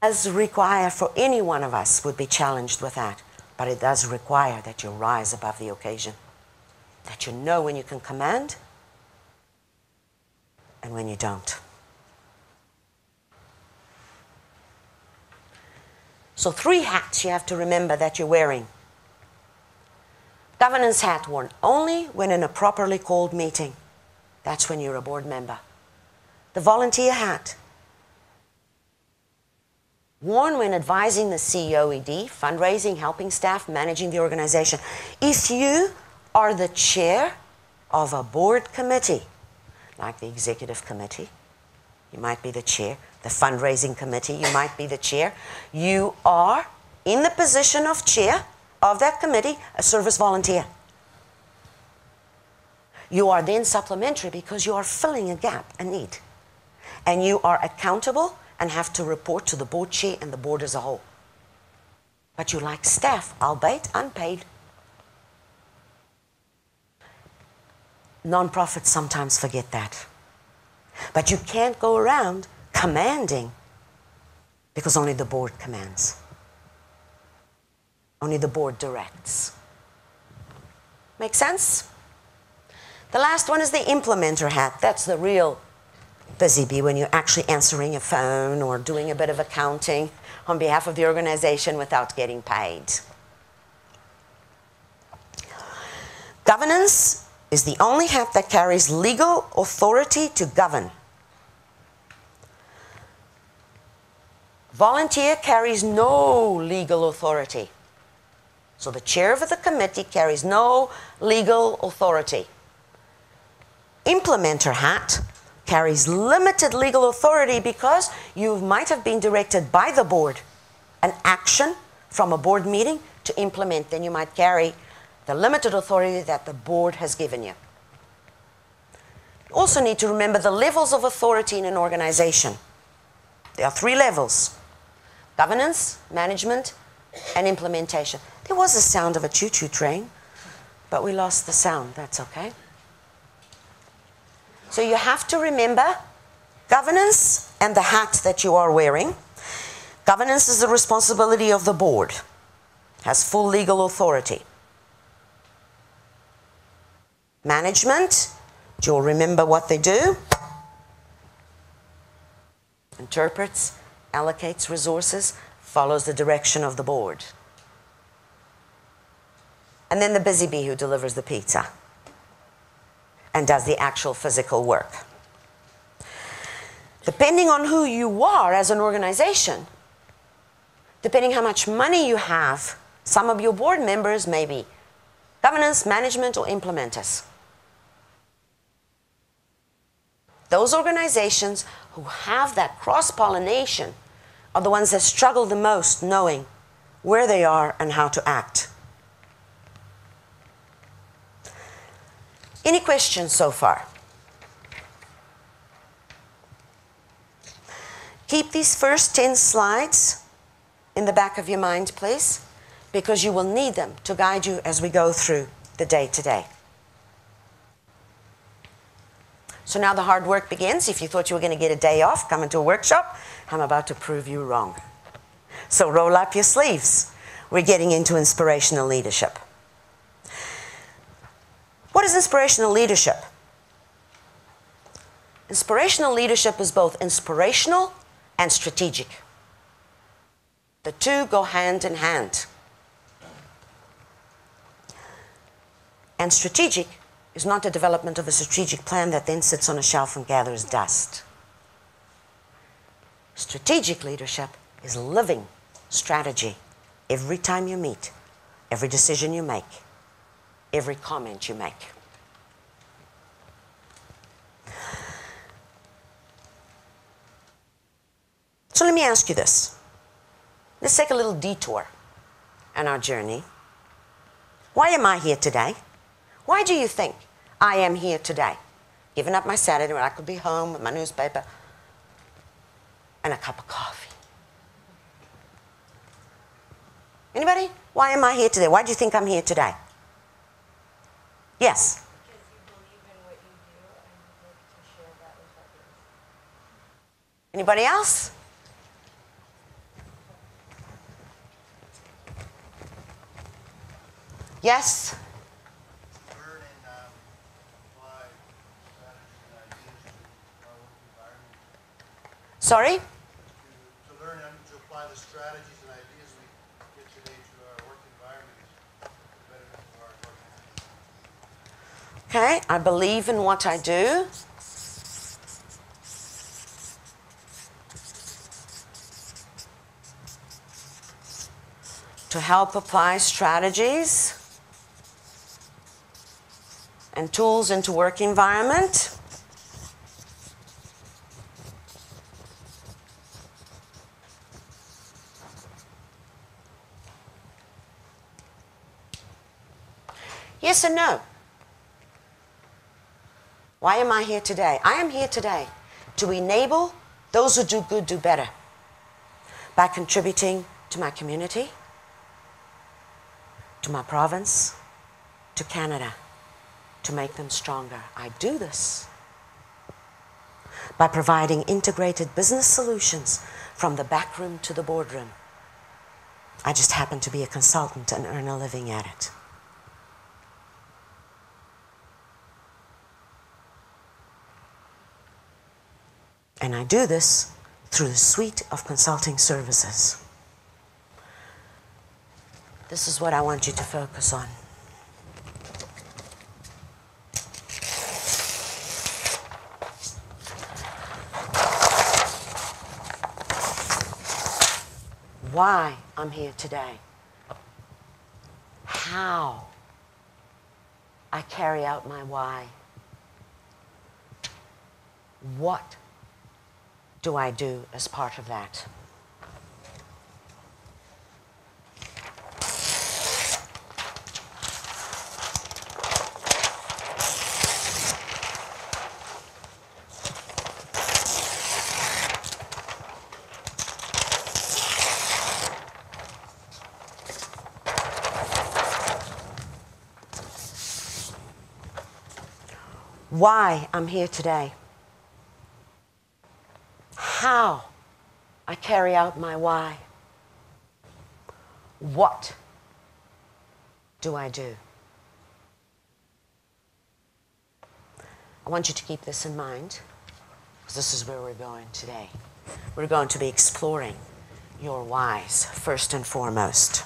Does require for any one of us would be challenged with that, but it does require that you rise above the occasion, that you know when you can command and when you don't. So 3 hats you have to remember that you're wearing. Governance hat worn only when in a properly called meeting. That's when you're a board member. The volunteer hat, worn when advising the CEO ED, fundraising, helping staff, managing the organization. If you are the chair of a board committee, like the executive committee, you might be the chair. The fundraising committee, you might be the chair. You are in the position of chair of that committee, a service volunteer. You are then supplementary because you are filling a gap, a need. And you are accountable and have to report to the board chair and the board as a whole. But you like staff, albeit unpaid. Non-profits sometimes forget that. But you can't go around commanding because only the board commands. Only the board directs. Make sense? The last one is the implementer hat. That's the real busy bee when you're actually answering a phone or doing a bit of accounting on behalf of the organization without getting paid. Governance is the only hat that carries legal authority to govern. Volunteer carries no legal authority. So the chair of the committee carries no legal authority. Implementer hat carries limited legal authority because you might have been directed by the board an action from a board meeting to implement. Then you might carry the limited authority that the board has given you. You also need to remember the levels of authority in an organization. There are 3 levels: governance, management, and implementation. There was the sound of a choo-choo train, but we lost the sound. That's okay. So you have to remember governance and the hat that you are wearing. Governance is the responsibility of the board, has full legal authority. Management, you'll remember what they do. Interprets, allocates resources, follows the direction of the board. And then the busy bee who delivers the pizza and does the actual physical work. Depending on who you are as an organization, depending how much money you have, some of your board members may be governance, management, or implementers. Those organizations who have that cross-pollination are the ones that struggle the most knowing where they are and how to act. Any questions so far? Keep these first 10 slides in the back of your mind, please, because you will need them to guide you as we go through the day today. So now the hard work begins. If you thought you were going to get a day off, come into a workshop, I'm about to prove you wrong. So roll up your sleeves. We're getting into inspirational leadership. What is inspirational leadership? Inspirational leadership is both inspirational and strategic. The two go hand in hand. And strategic is not the development of a strategic plan that then sits on a shelf and gathers dust. Strategic leadership is living strategy every time you meet, every decision you make, every comment you make. So let me ask you this. Let's take a little detour on our journey. Why am I here today? Why do you think I am here today? Giving up my Saturday when I could be home with my newspaper and a cup of coffee. Anybody? Why am I here today? Why do you think I'm here today? Yes? Because you believe in what you do and you look to share that with others. Anybody else? Yes? Learn and apply strategies and ideas to our work environment. Sorry? To learn and to apply the strategies and ideas we get today to our work environment is the benefit of our organization. Okay, I believe in what I do. To help apply strategies and tools into work environment. Yes or no? Why am I here today? I am here today to enable those who do good do better by contributing to my community, to my province, to Canada, to make them stronger. I do this by providing integrated business solutions from the back room to the boardroom. I just happen to be a consultant and earn a living at it. And I do this through the suite of consulting services. This is what I want you to focus on. why I'm here today, how I carry out my why, what do I do as part of that? Why I'm here today, how I carry out my why, what do I do? I want you to keep this in mind, because this is where we're going today. We're going to be exploring your whys first and foremost.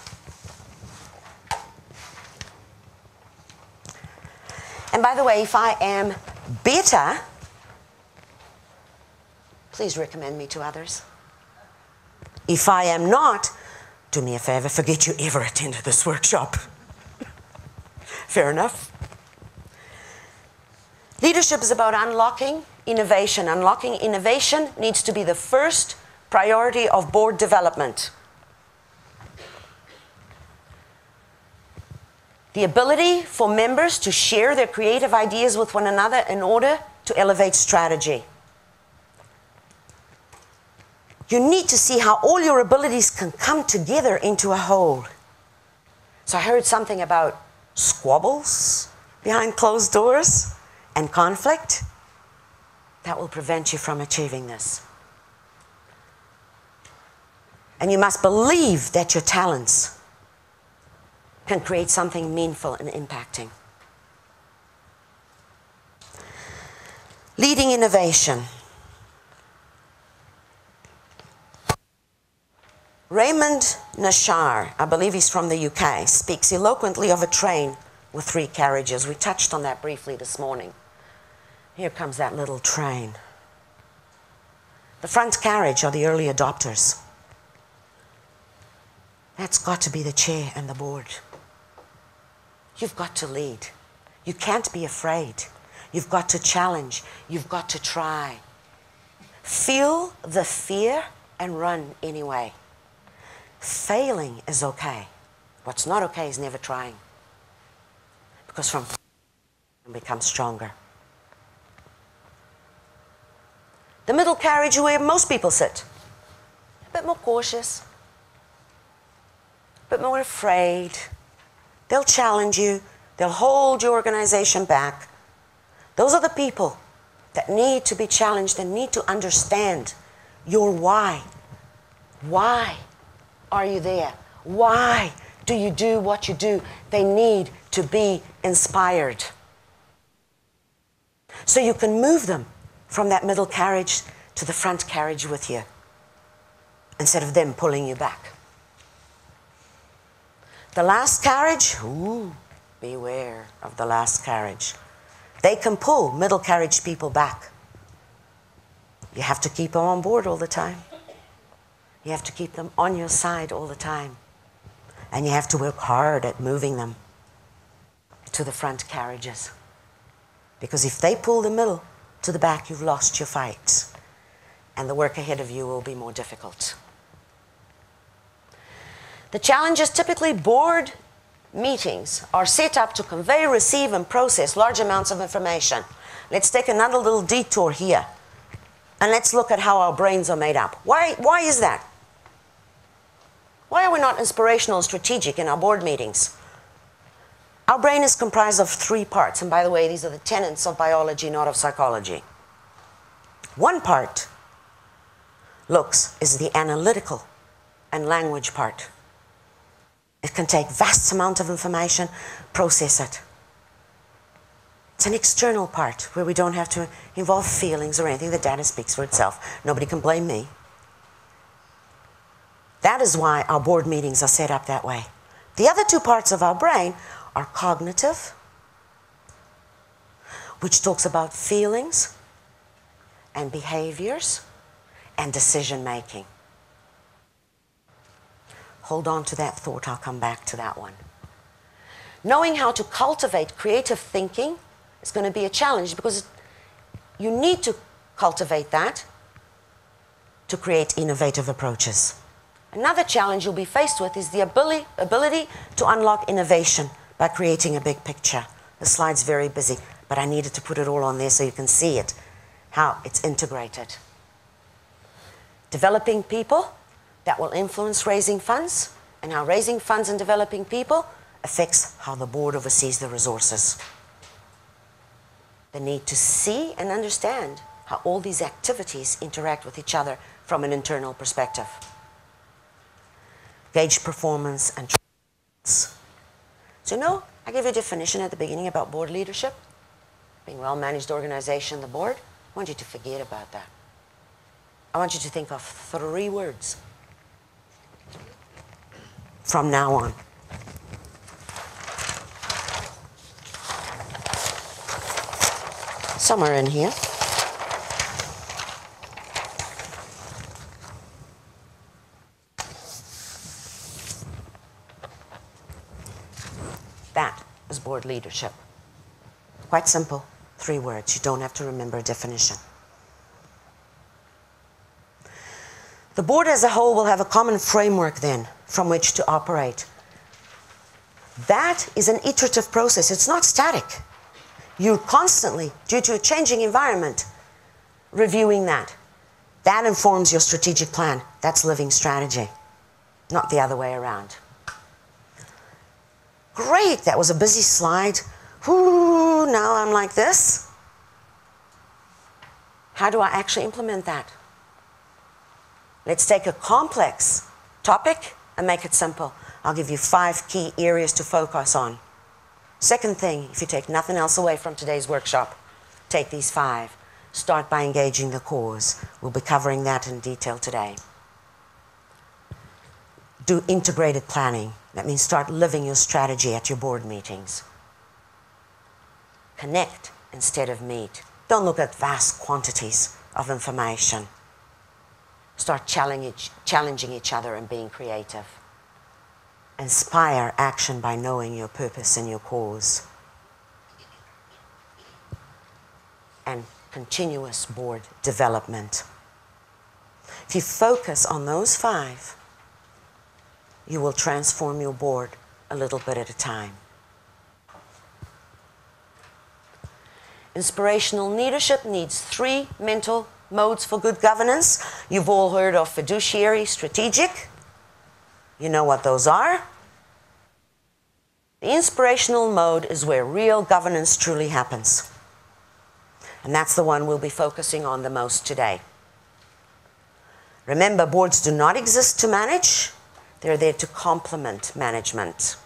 And by the way, if I am better, please recommend me to others. If I am not, do me a favor, forget you ever attended this workshop. Fair enough. Leadership is about unlocking innovation. Unlocking innovation needs to be the first priority of board development. The ability for members to share their creative ideas with one another in order to elevate strategy. You need to see how all your abilities can come together into a whole. So I heard something about squabbles behind closed doors and conflict. That will prevent you from achieving this. And you must believe that your talents can create something meaningful and impacting. Leading innovation. Raymond Nashar, I believe he's from the UK, speaks eloquently of a train with 3 carriages. We touched on that briefly this morning. Here comes that little train. The front carriage are the early adopters. That's got to be the chair and the board. You've got to lead. You can't be afraid. You've got to challenge. You've got to try. Feel the fear and run anyway. Failing is okay. What's not okay is never trying. Because from you become stronger. The middle carriage where most people sit. A bit more cautious. A bit more afraid. They'll challenge you. They'll hold your organization back. Those are the people that need to be challenged and need to understand your why. Why are you there? Why do you do what you do? They need to be inspired. So you can move them from that middle carriage to the front carriage with you, instead of them pulling you back. The last carriage, ooh, beware of the last carriage. They can pull middle carriage people back. You have to keep them on board all the time. You have to keep them on your side all the time. And you have to work hard at moving them to the front carriages. Because if they pull the middle to the back, you've lost your fight. And the work ahead of you will be more difficult. The challenges, typically board meetings, are set up to convey, receive, and process large amounts of information. Let's take another little detour here. And let's look at how our brains are made up. Why is that? Why are we not inspirational and strategic in our board meetings? Our brain is comprised of 3 parts. And by the way, these are the tenets of biology, not of psychology. One part is the analytical and language part. It can take vast amounts of information, process it. It's an external part where we don't have to involve feelings or anything. The data speaks for itself. Nobody can blame me. That is why our board meetings are set up that way. The other 2 parts of our brain are cognitive, which talks about feelings and behaviors and decision making. Hold on to that thought. I'll come back to that one. Knowing how to cultivate creative thinking is going to be a challenge because you need to cultivate that to create innovative approaches. Another challenge you'll be faced with is the ability to unlock innovation by creating a big picture. The slide's very busy, but I needed to put it all on there so you can see it, how it's integrated. Developing people that will influence raising funds, and how raising funds and developing people affects how the board oversees the resources. The need to see and understand how all these activities interact with each other from an internal perspective. Gauge performance and trends. So I gave you a definition at the beginning about board leadership. Being a well-managed organization, the board. I want you to forget about that. I want you to think of 3 words from now on. Somewhere in here. That is board leadership. Quite simple, 3 words. You don't have to remember a definition. The board as a whole will have a common framework then from which to operate. That is an iterative process. It's not static. You're constantly, due to a changing environment, reviewing that. That informs your strategic plan. That's living strategy, not the other way around. Great, that was a busy slide. Ooh, now I'm like this. How do I actually implement that? Let's take a complex topic and make it simple. I'll give you 5 key areas to focus on. Second thing, if you take nothing else away from today's workshop, take these 5. Start by engaging the cause. We'll be covering that in detail today. Do integrated planning. That means start living your strategy at your board meetings. Connect instead of meet. Don't look at vast quantities of information. Start challenging each other and being creative. Inspire action by knowing your purpose and your cause. And continuous board development. If you focus on those 5, you will transform your board a little bit at a time. Inspirational leadership needs 3 mental modes for good governance. You've all heard of fiduciary, strategic. You know what those are. The inspirational mode is where real governance truly happens. And that's the one we'll be focusing on the most today. Remember, boards do not exist to manage. They're there to complement management.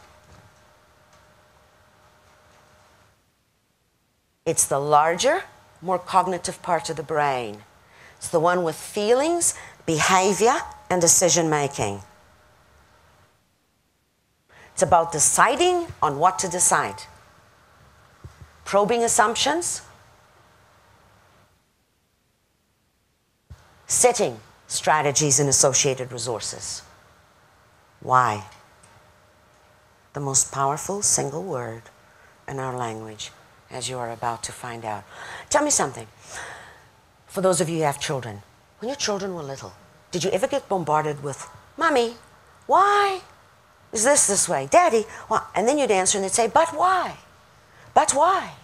It's the larger, more cognitive part of the brain. It's the one with feelings, behavior, and decision-making. It's about deciding on what to decide. Probing assumptions. Setting strategies and associated resources. Why? The most powerful single word in our language, as you are about to find out. Tell me something. For those of you who have children, when your children were little, did you ever get bombarded with, "Mommy, why is this way? Daddy, why?" And then you'd answer and they'd say, "But why? But why?"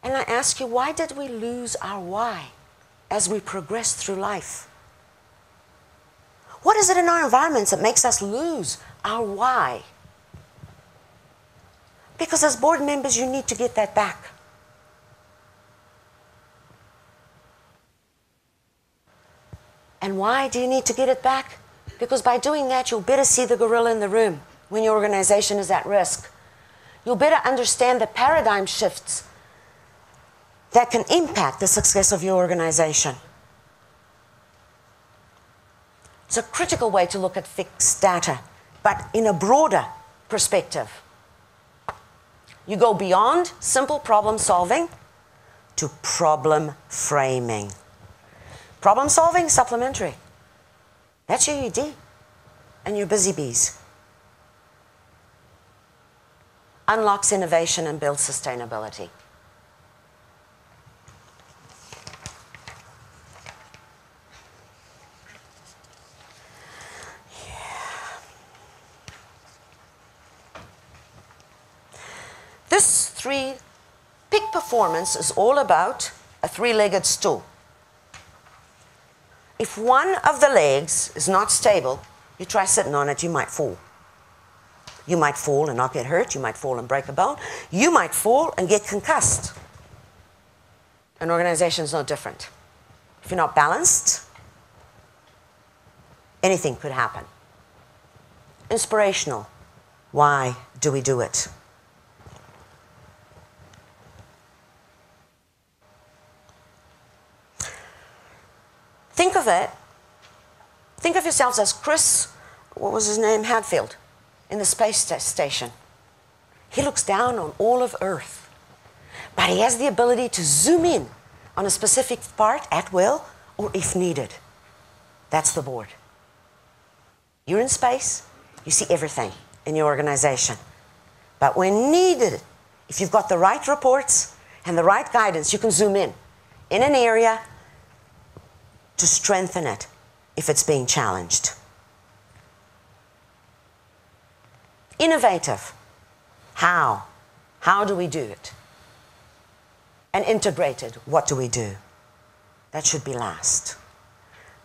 And I ask you, why did we lose our why as we progress through life? What is it in our environments that makes us lose our why? Because as board members, you need to get that back. And why do you need to get it back? Because by doing that, you'll better see the gorilla in the room when your organization is at risk. You'll better understand the paradigm shifts that can impact the success of your organization. It's a critical way to look at fixed data, but in a broader perspective. You go beyond simple problem solving to problem framing. Problem solving, supplementary. That's your UD. and your busy bees. Unlocks innovation and builds sustainability. This peak performance is all about a three-legged stool. If one of the legs is not stable, you try sitting on it, you might fall. You might fall and not get hurt. You might fall and break a bone. You might fall and get concussed. An organization is no different. If you're not balanced, anything could happen. Inspirational. Why do we do it? Think of it. Think of yourselves as Chris, what was his name, Hadfield, in the space station. He looks down on all of Earth, but he has the ability to zoom in on a specific part at will or if needed. That's the board. You're in space, you see everything in your organization. But when needed, if you've got the right reports and the right guidance, you can zoom in an area to strengthen it if it's being challenged. Innovative. How? How do we do it? And integrated. What do we do? That should be last.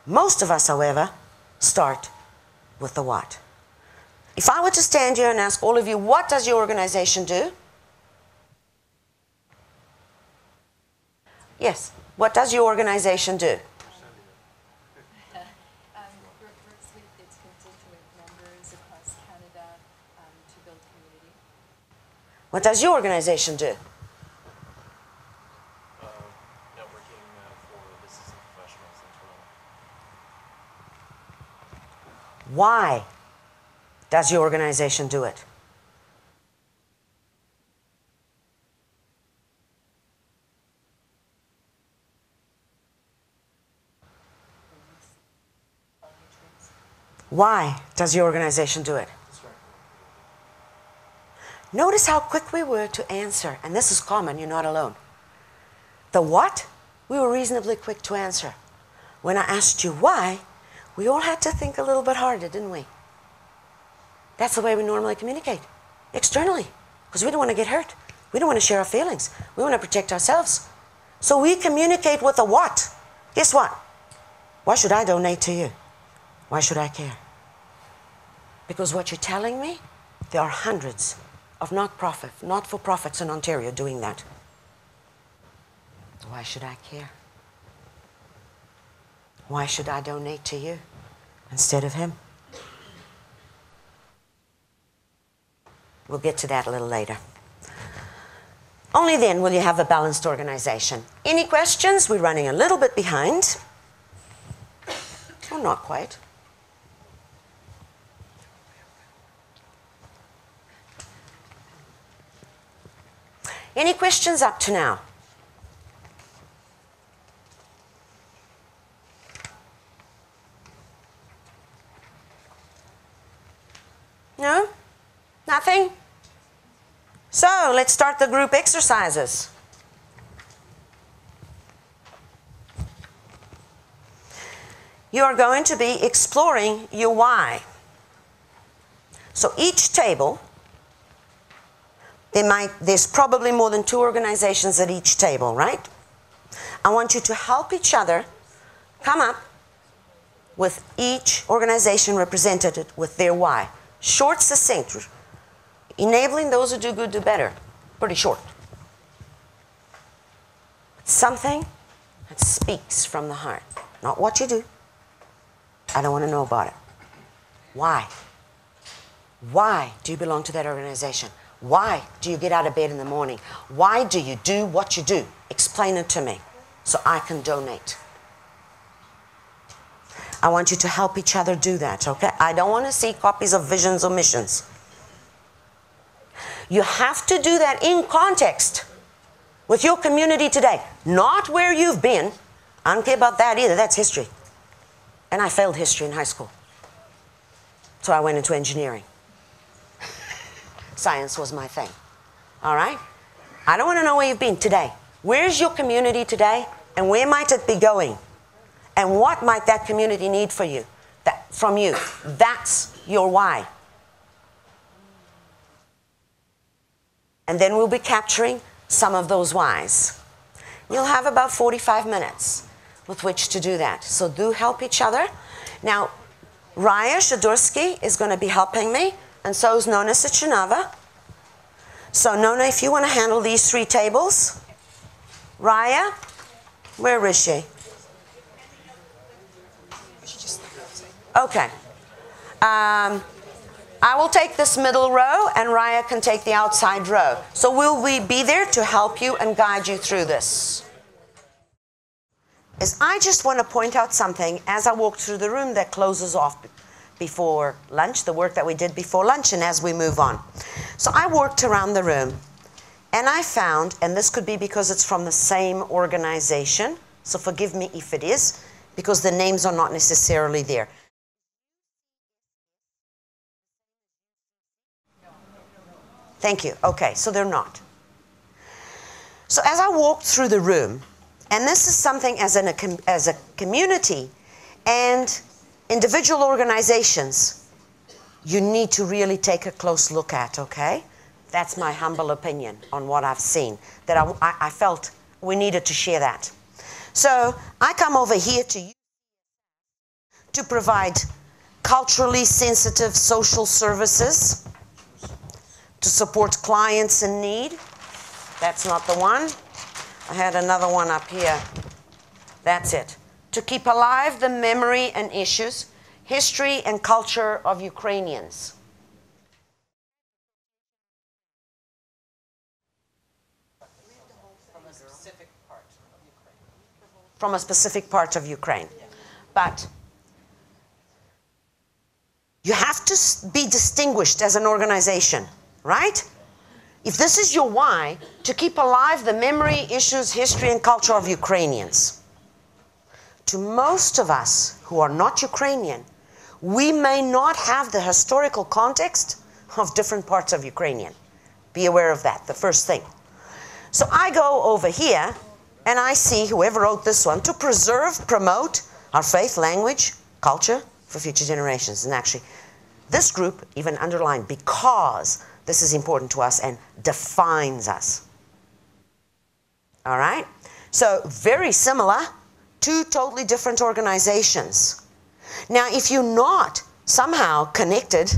Most of us, however, start with the what. If I were to stand here and ask all of you, what does your organization do? Yes. What does your organization do? Works with its constituent members across Canada to build community. What does your organization do? Networking for business and professionals in Toronto. Why does your organization do it? Why does your organization do it? Notice how quick we were to answer, and this is common, you're not alone. The what, we were reasonably quick to answer. When I asked you why, we all had to think a little bit harder, didn't we? That's the way we normally communicate, externally, because we don't want to get hurt. We don't want to share our feelings. We want to protect ourselves. So we communicate with a what. Guess what? Why should I donate to you? Why should I care? Because what you're telling me, there are hundreds of not-for-profits in Ontario doing that. Why should I care? Why should I donate to you instead of him? We'll get to that a little later. Only then will you have a balanced organization. Any questions? We're running a little bit behind. Oh, not quite. Any questions up to now? No? Nothing? So, let's start the group exercises. You are going to be exploring your why. So each table, there's probably more than 2 organizations at each table, right? I want you to help each other come up with each organization represented with their why. Short, succinct. Enabling those who do good do better. Pretty short. Something that speaks from the heart. Not what you do. I don't want to know about it. Why? Why do you belong to that organization? Why do you get out of bed in the morning? Why do you do what you do? Explain it to me so I can donate. I want you to help each other do that, okay? I don't want to see copies of visions or missions. You have to do that in context with your community today, not where you've been. I don't care about that either. That's history. And I failed history in high school. So I went into engineering. Science was my thing. All right? I don't want to know where you've been today. Where's your community today? And where might it be going? And what might that community need for you? From you? That's your why. And then we'll be capturing some of those whys. You'll have about 45 minutes with which to do that. So do help each other. Now, Raya Shadursky is going to be helping me, and so is Nona Sichinava. So Nona, if you want to handle these 3 tables. Raya, where is she? Okay. I will take this middle row, and Raya can take the outside row. So will we be there to help you and guide you through this? I just want to point out something as I walk through the room that closes off before lunch, the work that we did before lunch, and as we move on. So I worked around the room, and I found, and this could be because it's from the same organization, so forgive me if it is, because the names are not necessarily there. Thank you. Okay, so they're not. So as I walked through the room, and this is something as a community and individual organizations, you need to really take a close look at, okay? That's my humble opinion on what I've seen, that I felt we needed to share that. So I come over here to provide culturally sensitive social services, to support clients in need. That's not the one. I had another one up here. That's it. To keep alive the memory and issues, history and culture of Ukrainians. From a specific part of Ukraine. From a specific part of Ukraine. But you have to be distinguished as an organization. Right? If this is your why, to keep alive the memory, issues, history, and culture of Ukrainians. To most of us who are not Ukrainian, we may not have the historical context of different parts of Ukrainian. Be aware of that, the first thing. So I go over here, and I see whoever wrote this one, to preserve, promote our faith, language, culture for future generations. And actually, this group even underlined because this is important to us and defines us. All right? So very similar, 2 totally different organizations. Now, if you're not somehow connected,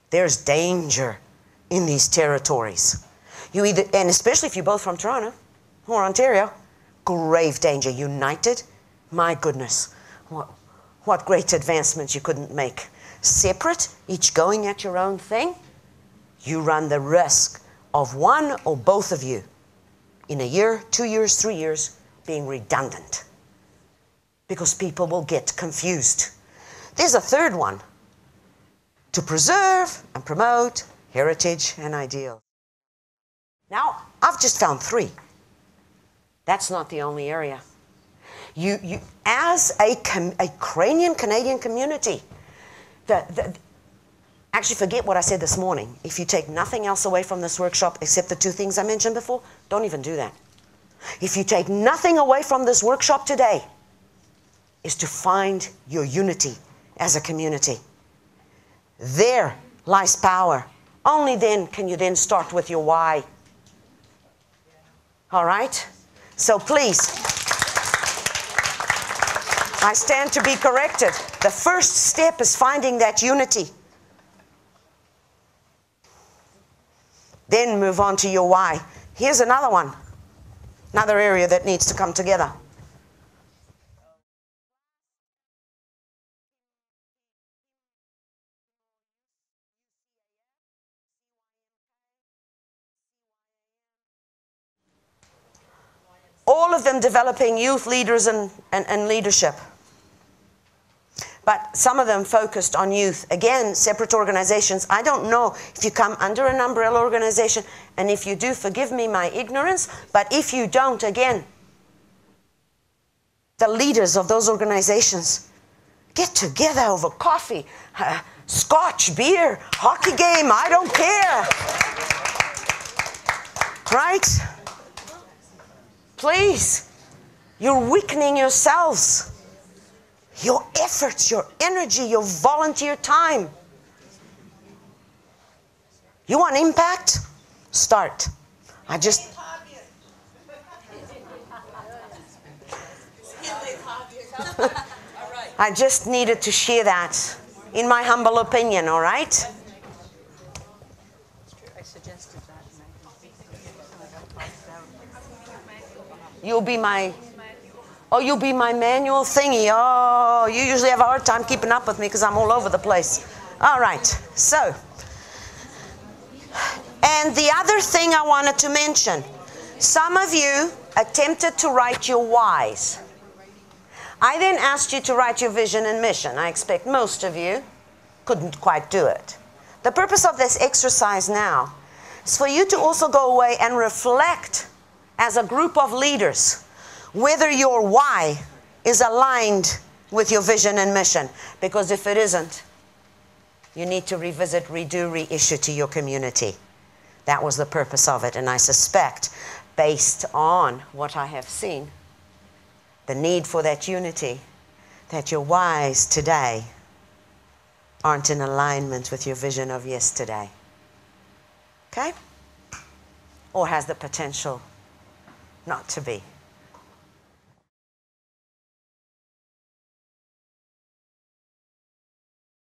there's danger in these territories. You either, and especially if you're both from Toronto or Ontario, grave danger. United, my goodness, what great advancements you couldn't make. Separate, each going at your own thing, you run the risk of one or both of you in a year, 2 years, 3 years being redundant because people will get confused. There's a third one, to preserve and promote heritage and ideals. Now, I've just found 3. That's not the only area. You as a Ukrainian Canadian community, actually forget what I said this morning. If you take nothing else away from this workshop except the 2 things I mentioned before, don't even do that. If you take nothing away from this workshop today, is to find your unity as a community. There lies power. Only then can you then start with your why. All right? So please, I stand to be corrected. The first step is finding that unity. Then move on to your why. Here's another one, another area that needs to come together. All of them developing youth leaders and leadership. But some of them focused on youth. Again, separate organizations. I don't know if you come under an umbrella organization, and if you do, forgive me my ignorance, but if you don't, again, the leaders of those organizations Get together over coffee, scotch, beer, hockey game, I don't care. Right? Please, you're weakening yourselves. Your efforts, your energy, your volunteer time. You want impact? Start. I just needed to share that, in my humble opinion, all right? I suggested that. You'll be my manual thingy. Oh, you usually have a hard time keeping up with me because I'm all over the place. All right, so. And the other thing I wanted to mention, some of you attempted to write your whys. I then asked you to write your vision and mission. I expect most of you couldn't quite do it. The purpose of this exercise now is for you to also go away and reflect as a group of leaders whether your why is aligned with your vision and mission. Because if it isn't, you need to revisit, redo, reissue to your community. That was the purpose of it. And I suspect, based on what I have seen, the need for that unity, that your whys today aren't in alignment with your vision of yesterday. Okay? Or has the potential not to be.